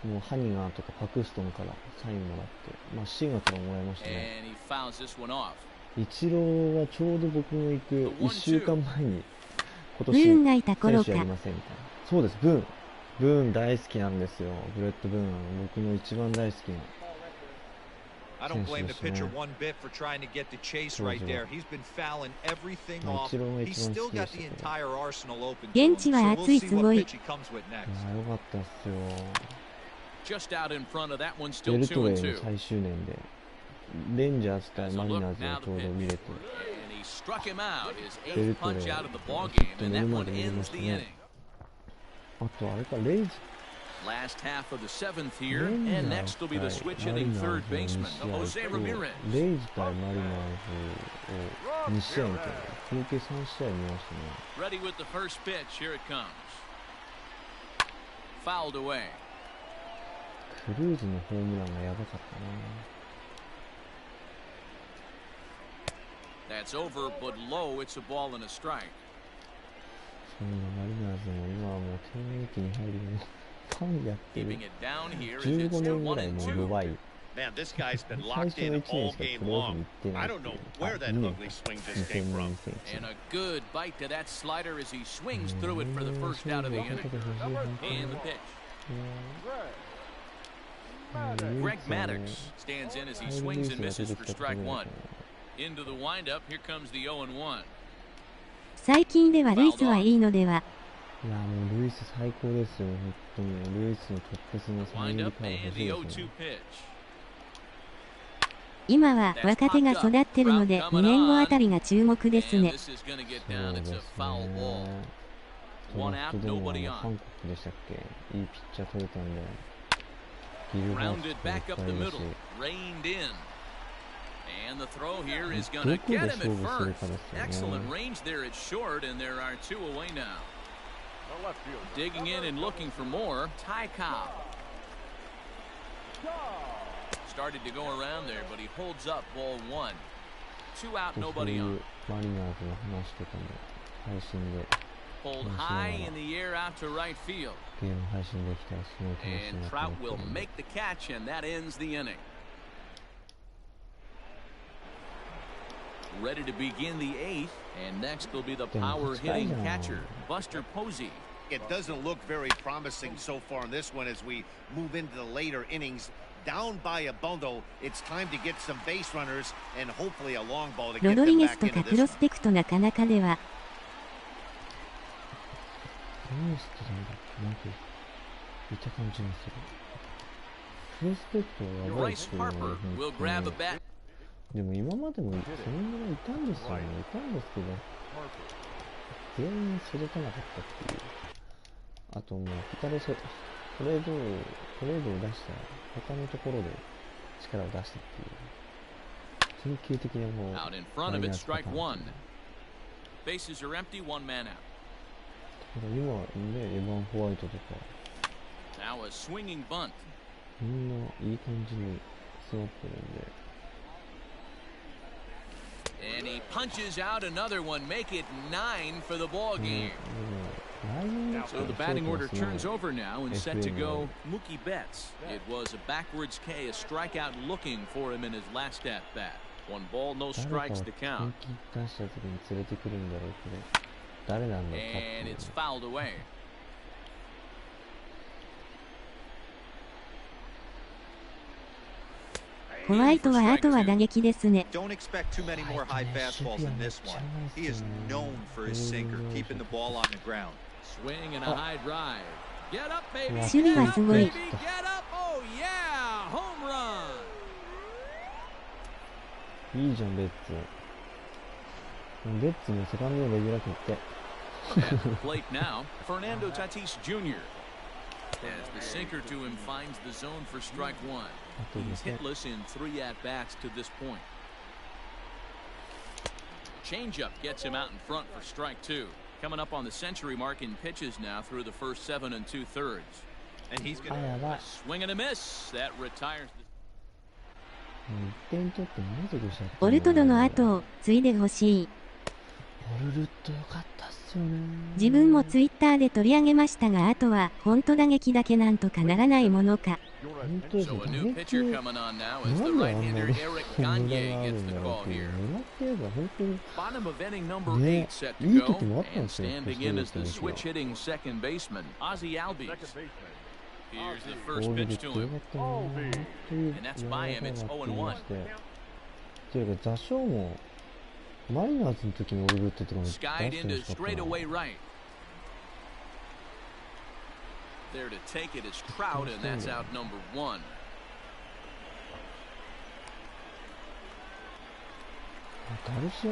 もうハニガーとかパクストンからサインもらって、まあシーガからもらいましたね。 And he fouls this one off. イチローはちょうど僕の行く1週間前に今ブーンがいた年頃か選手やりませんみたいな。そうです、ブーン。ブーン大好きなんですよ。ブレッド・ブーンは僕の一番大好きな。 I don't blame the pitcher one bit for trying to get the chase right there. He's been fouling everything off. He's still got the entire arsenal open. 現地は暑いすごい。 Pitch he comes with いや next. ーよかったっすよ。 Just out in front of that one, ベ still ルトウェイ 2-2. の最終年でレンジャーズ対マリナーズをちょうど見れて、 And he struck him out, his ベ eighth ルトウェ punch イ out of the ちょ ball っ game, と and 寝 that るま one で見れま ends した the ね。 inning. あとあれかレイズ Last half of the seventh here, and next will be the switch-hitting third baseman, Jose Ramirez. レイズ対マリナーズを2試合みたいな、合計3試合見ましたね。 Ready with the first pitch. Here it comes. Fouled away. クルーズのホームランがやばかったな。 That's over, but low. It's a ball and a strike. そういうのマリナーズも今はもう低迷期に入るのファンやってる。15年ぐらいもう弱い。 Man, this guy's been locked in all game long. I don't know where that ugly swing just came from. And a good bite to that slider as he swings through it for the first out of the inning. And the pitch. Greg Maddux stands in as he swings and misses for strike one. Into the windup, here comes the 0-1. 最近ではルイスはいいのでは。いやもうルイス最高ですよ。本当にルイスのトップスの3人から欲しいですね。今は若手が育ってるので2年後あたりが注目ですね。そうですね。ドラフトでも韓国でしたっけ、いいピッチャー取れたんで、ギルバートもいっぱいいるし。 And the throw here is going to get him at first. Excellent range there at short, and there are two away now. Digging in and looking for more, Ty Cobb. Started to go around there, but he holds up ball one. 2 out, nobody on. マリナーズの話とかも配信で Pulled high in the air out to right field. ゲーム配信できたらすごい楽しい And なと Trout 思って will るんで。 make the catch, and that ends the inning. Ready to begin the 8th, and next will be the power-hitting catcher, Buster Posey. It doesn't look very promising so far in this one as we move into the later innings. Down by a bundle, it's time to get some base runners and hopefully a long ball to ロ get ドリ them ゲス back と into かプ this ロ one. スペクトなかなかでは。何してたんだっけ、なんかいた感じがする。プロスペクトはやばいっ Bryce ていうのは Harper 本 will 当 grab a に。 bat. でも今までもそのぐらいいたんですよね。いたんですけど、全員育たなかったっていう。あともうトレードを出したら他のところで力を出したっていう。典型的なもう Out in front of it, strike one. Bases are empty, one man out. 今ね、エヴァン・ホワイトとか Now a swinging bunt. みんないい感じに育ってるんで。 And he punches out another one, make it 9 for the ball game. So the batting order turns over now and set to go Mookie Betts. It was a backwards K, a strikeout looking for him in his last at bat. 1 ball, no strikes to count. 出した時に連れてくるんだろうけど、誰なんだろうかっていう And it's fouled away. ホワイトはあとは打撃ですね。 Don't expect too many more high fastballs in this one. He is known for his sinker, keeping the ball on the ground. Swing and a high drive. Get up, baby. 守備はすごい。 Get up! Oh yeah! Home run! いいじゃん、ベッツ。ベッツもセカンドのレギュラー決定。 At the plate now, Fernando Tatis Jr. As the sinker to him finds the zone for strike one. He's hitless in 3 at-bats to this point. Changeup gets him out in front for strike two. Coming up on the century mark in pitches now through the first 7 2/3. And he's going to swing and a miss. That retires the 1点取って満足しちゃった。オルトドの後を継いでほしい。オルト良かったっすよね。自分もツイッターで取り上げましたが、あとは本当打撃だけなんとかならないものか。本当ですね。 So a new pitcher coming on now as the なんであんな right-hander に Eric 無駄があ Gagne る gets ん the だろう call っていう。 here. 狙ってれば本当に Bottom of inning number ね 8 set to いい go. 時もあったん And ですよ。 standing in is the switch-hitting second baseman, Ozzie Albies. Here's the first オル pitch ト to 良 him. かったな。本当に And that's by him. It's 柔らかくなって 0-1. まして。っていうか座礁もマリナーズの時のオルトとかも出して Skied ほ into しかったな。 straightaway right. There to take it is Trout, and that's out number 1.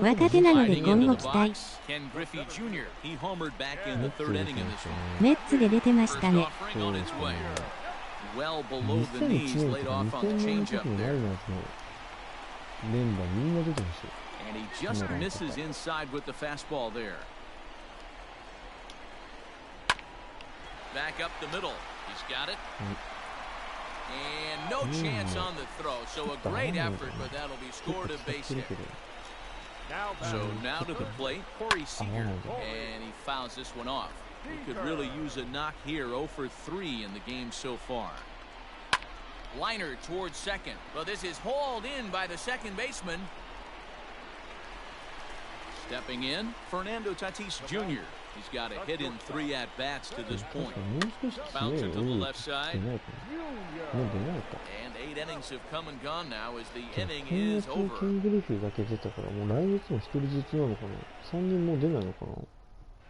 若手なので今後期待。メッツで出てましたね。2001年とか2000年の時にマリナーズのメンバーみんな出てましたよ。And he just misses inside with the fastball there. Back up the middle. He's got it. And no chance on the throw. So a great effort, but that'll be scored a base hit. So now to the plate, Corey Seager. And he fouls this one off. He could really use a knock here. 0 for 3 in the game so far. Liner towards second. Well, this is hauled in by the second baseman. Stepping in, Fernando Tatis Jr. He's got a hit in 3 at-bats to this point. Bouncer to the left side. And 8 innings have come and gone now as the inning is over.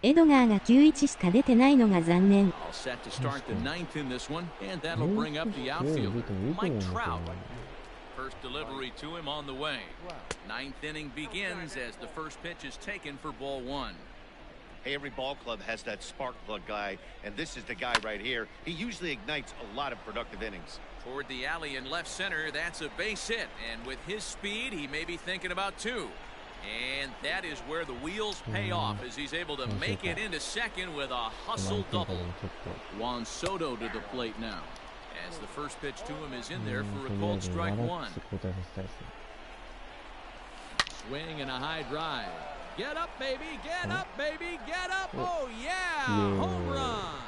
エドガーが9-1しか出てないのが残念。All set to start the 9th in this one, and that'll bring up the outfielder, Mike Trout. First delivery to him on the way. 9th inning begins as the first pitch is taken for ball 1. Hey, every ball club has that spark plug guy, and this is the guy right here. He usually ignites a lot of productive innings. Toward the alley in left center, that's a base hit, and with his speed, he may be thinking about 2. And that is where the wheels pay off as he's able to make it into second with a hustle double. Juan Soto to the plate now, as the first pitch to him is in there for a called strike 1. Swing and a high drive. Get up, baby! Get up, baby! Get up! Oh, yeah! Home run!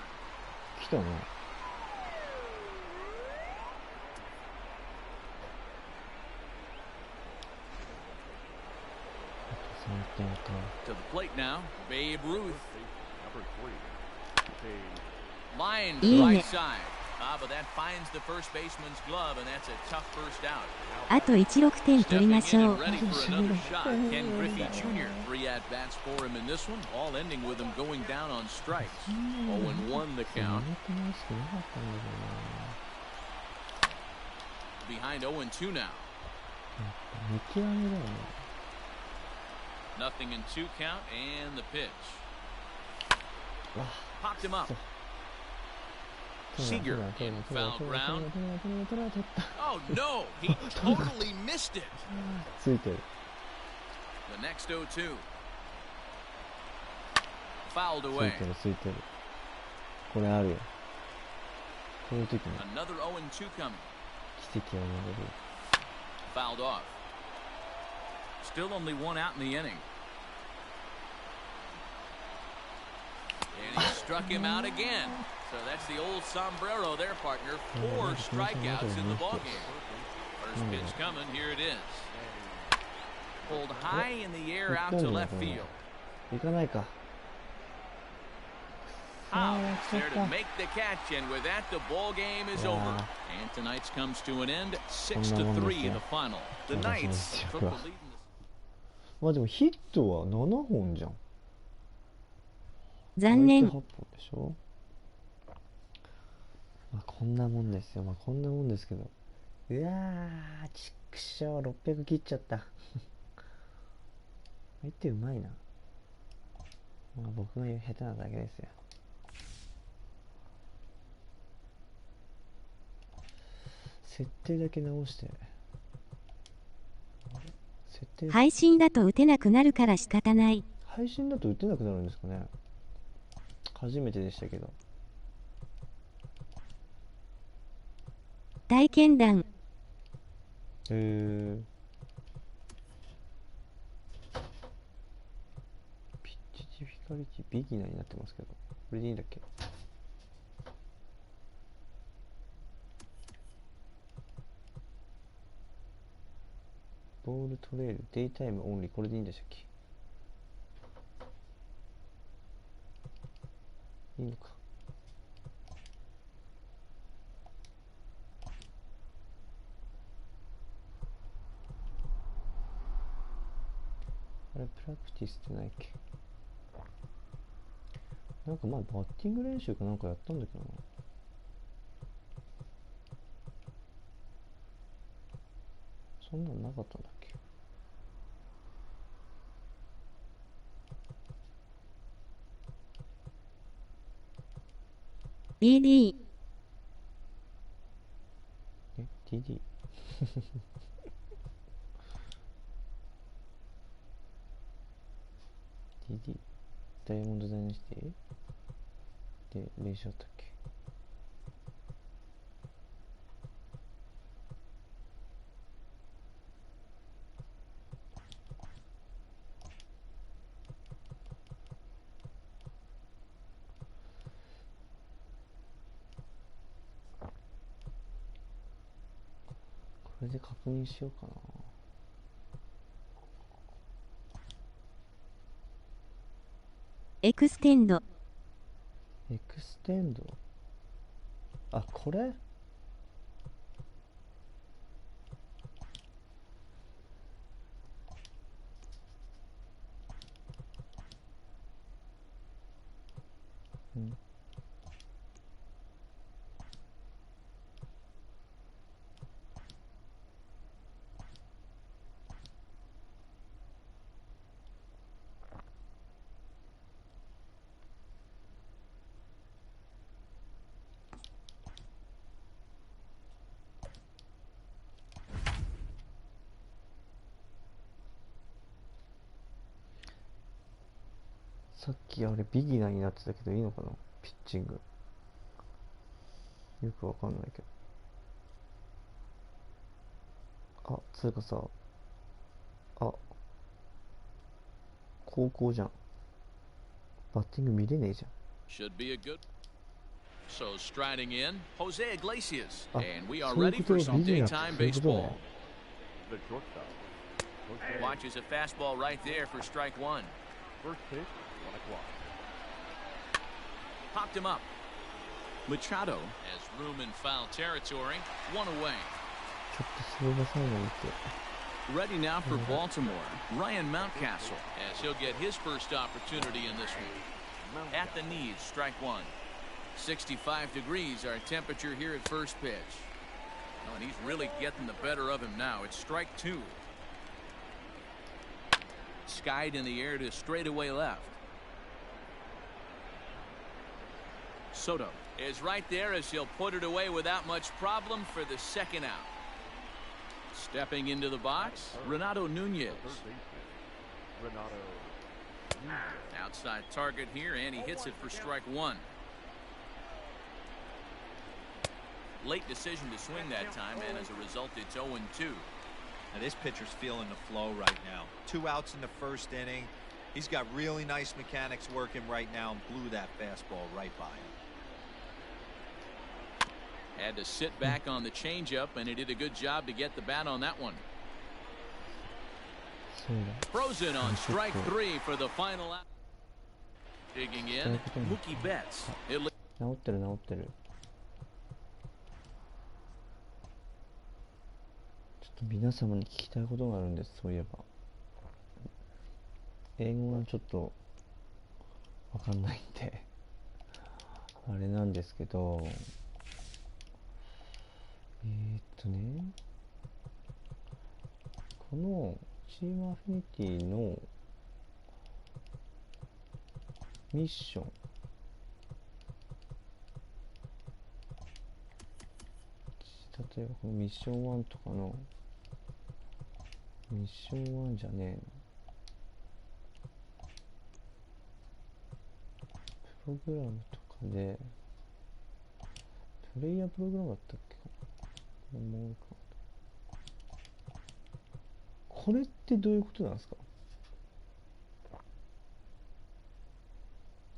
To the plate now, Babe Ruth. Line right side. But that finds the first baseman's glove, and that's a tough first out. あと1、6点取りましょう。 Ready for another shot. Ken Griffey Jr. 3 at-bats for him in this one, all ending with him going down on strikes. 0-1 the count. Behind 0-2 now. Nothing in 2 count, and the pitch. Popped him up. Seager in foul ground. Oh no, he totally missed it. The next 0-2. Fouled away. Another 0-2 coming. Fouled off. Still only 1 out in the inning. And he struck him out again. So that's the old sombrero there, partner. 4 strikeouts in the ballgame. First pitch coming. Here it is. Pulled high in the air out to left field. Howe there to make the catch, and with that, the ball game is over. And tonight's comes to an end, 6-3 in the final. The Knights took the lead. まあでもヒットは7本じゃん。残念。8本でしょ。まあこんなもんですよ。まあこんなもんですけど。うわー、ちくしょう、600切っちゃった。相手うまいな。まあ僕が下手なだけですよ。設定だけ直して。配信だと打てなくなるから仕方ない。配信だと打てなくなるんですかね。初めてでしたけど。体験談。ピッチフィカリティビギナーになってますけど、これでいいんだっけ。ボールトレール、デイタイムオンリー、これでいいんでしたっけ。いいのか。あれ、プラクティスってないっけ。なんか前バッティング練習かなんかやったんだけどな。そんなのなかったんだっけ。BD。TD ダイヤモンドダイナシティで練習あったっけ。これで確認しようかな。エクステンド。エクステンド。あ、これうん。さっきあれビギナーになってたけどいいのかな、ピッチング。よくわかんないけど。あ、つうかさ、あ、高校じゃん。バッティング見れねえじゃん。Should be a good. So striding in, Jose Iglesias, あ、 and we are そういう ready こと for ビ some ギナーって daytime そういうこと baseball. ね。The shortstop. Watches a fastball right there for strike one. First pitch, 1 o'clock. Popped him up. Machado has room in foul territory. One away. ちょっと滑らさないの見て。Ready now for Baltimore, Ryan Mountcastle, as he'll get his first opportunity in this one. At the knees, strike one. 65 degrees our temperature here at first pitch. Oh, and he's really getting the better of him now. It's strike two. Skied in the air to straightaway left. Soto is right there as he'll put it away without much problem for the second out. Stepping into the box, Renato Nunez. Renato. Outside target here, and he hits it for strike one. Late decision to swing that time, and as a result, it's 0-2. Now this pitcher's feeling the flow right now. 2 outs in the first inning. He's got really nice mechanics working right now and blew that fastball right by him. Had to sit back on the changeup, and he did a good job to get the bat on that one. そうだ。 Frozen on strike three for the final out. Digging in, Mookie Betts. 治ってる治ってる。ちょっと皆様に聞きたいことがあるんです。そういえば英語がちょっとわかんないんであれなんですけど、このチームアフィニティのミッション、例えばこのミッション1とかのミッション1じゃねえの、プログラムとかでプレイヤープログラムだったっけかな、もうか、これってどういうことなんですか？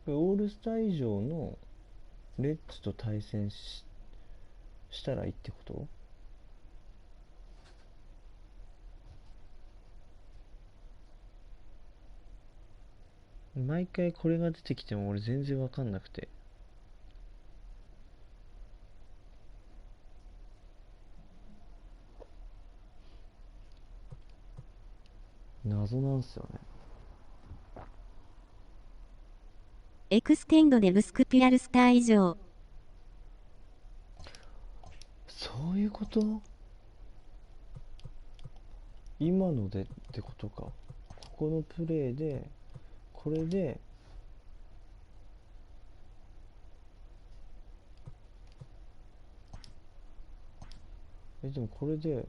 オールスター以上のレッズと対戦したらいいってこと？毎回これが出てきても俺全然わかんなくて。謎なんすよね。エクステンドでブスクピアルスター以上。そういうこと？今のでってことか。ここのプレイでこれででもこれで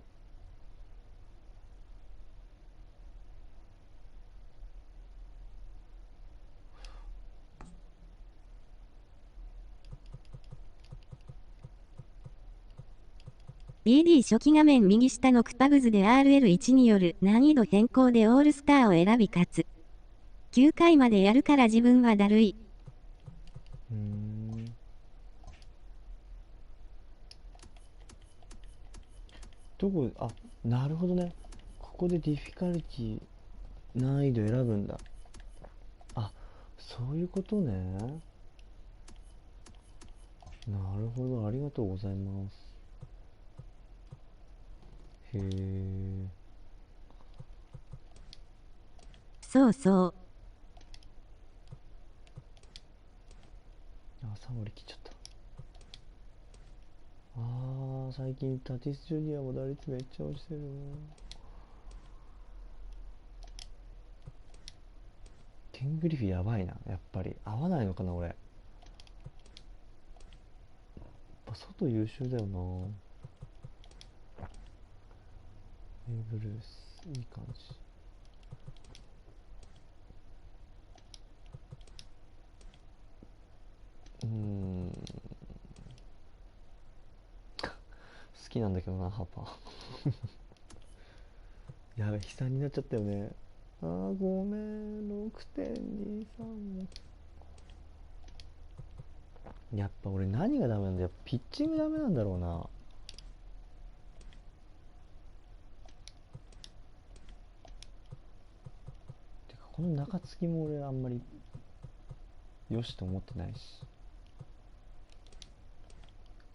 BD 初期画面右下のクパグズで RL1 による難易度変更でオールスターを選び勝つ。9回までやるから自分はだるい。どこ、あ、なるほどね。ここでディフィカルティ難易度選ぶんだ。あ、そういうことね。なるほど、ありがとうございます。へえ。そうそう。あ、3割切っちゃった。最近タティスジュニアも打率めっちゃ落ちてる。ケングリフィやばいな、やっぱり合わないのかな俺。やっぱ外優秀だよな。ブルースいい感じ。好きなんだけどな、ハーパー。やべ、悲惨になっちゃったよね。ごめん、6.23。やっぱ俺何がダメなんだよ。ピッチングダメなんだろうな。てかこの中継ぎも俺あんまりよしと思ってないし。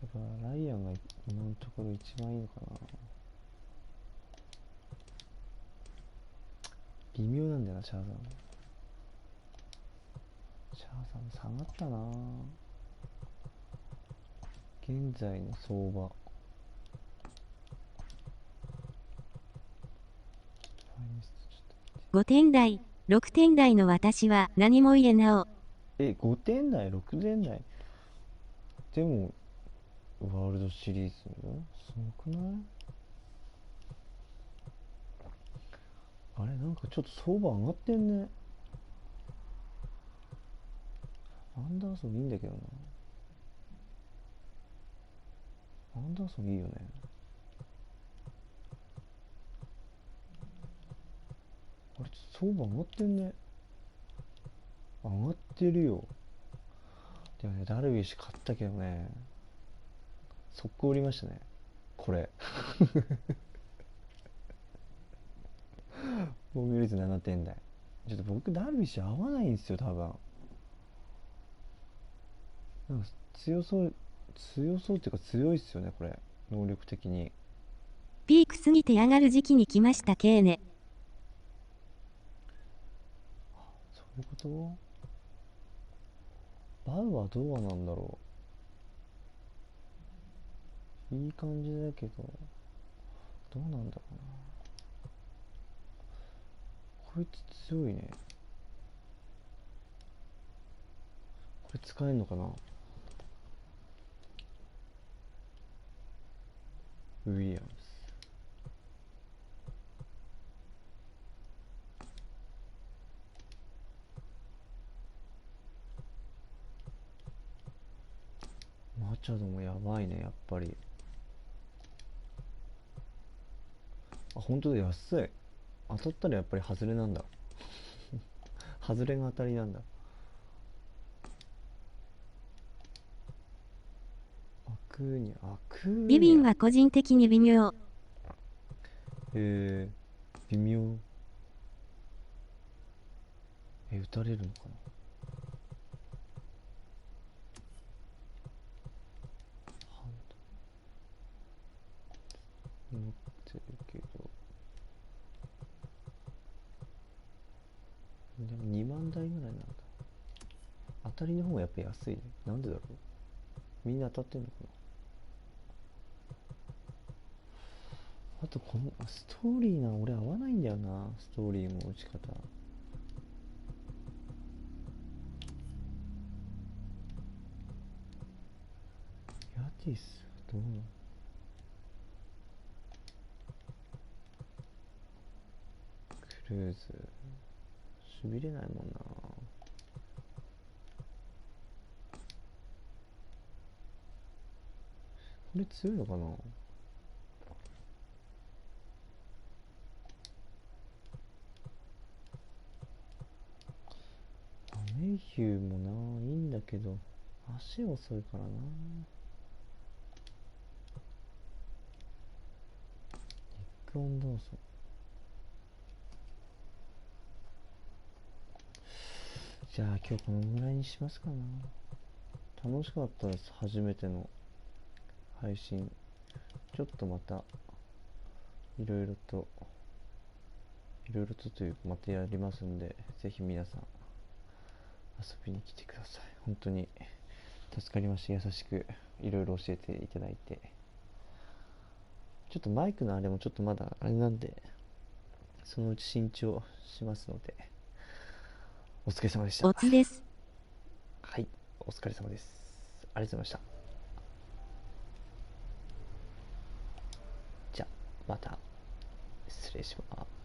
やっぱライアンが今のところ一番いいのかな。微妙なんだよな、シャーザン。シャーザン下がったな。現在の相場。5点台、6点台の私は何も言えなお。5点台、6点台。でも、ワールドシリーズすごくない？あれ、なんかちょっと相場上がってんね。アンダーソンいいんだけどな。アンダーソンいいよね。あれ、相場上がってんね。上がってるよ。でもね、ダルビッシュ買ったけどね、速攻売りましたね。これ。防御率7点台。ちょっと僕、ダルビッシュ合わないんですよ、多分。なんか強そうっていうか強いっすよね、これ。能力的に。ピーク過ぎて上がる時期に来ました、ケーネ。そういうこと？バウはどうなんだろう。いい感じだけど、どうなんだろうな。こいつ強いね。これ使えんのかな。ウィリアムス。マチャドもやばいね、やっぱり。本当だ、安い。当たったらやっぱり外れなんだ。外れが当たりなんだ。アクーニャ。ビビンは個人的に微妙。微妙。打たれるのかな。持ってるけど、でも2万台ぐらいなんだ。当たりの方がやっぱ安いね。なんでだろう。みんな当たってんのかな。あとこのストーリーな、俺合わないんだよな。ストーリーも打ち方。ヤティスどうなの。クルーズしびれないもんな。これ強いのかな。メイヒューもないいんだけど足遅いからな。ニック・オン・ダーソン。じゃあ今日このぐらいにしますかな。楽しかったです。初めての配信。ちょっとまたいろいろとというかまたやりますんで、ぜひ皆さん遊びに来てください。本当に助かりました。優しくいろいろ教えていただいて。ちょっとマイクのあれもちょっとまだあれなんで、そのうち新調しますので、お疲れ様でした。おつです。はい、お疲れ様です。ありがとうございました。じゃあまた失礼します。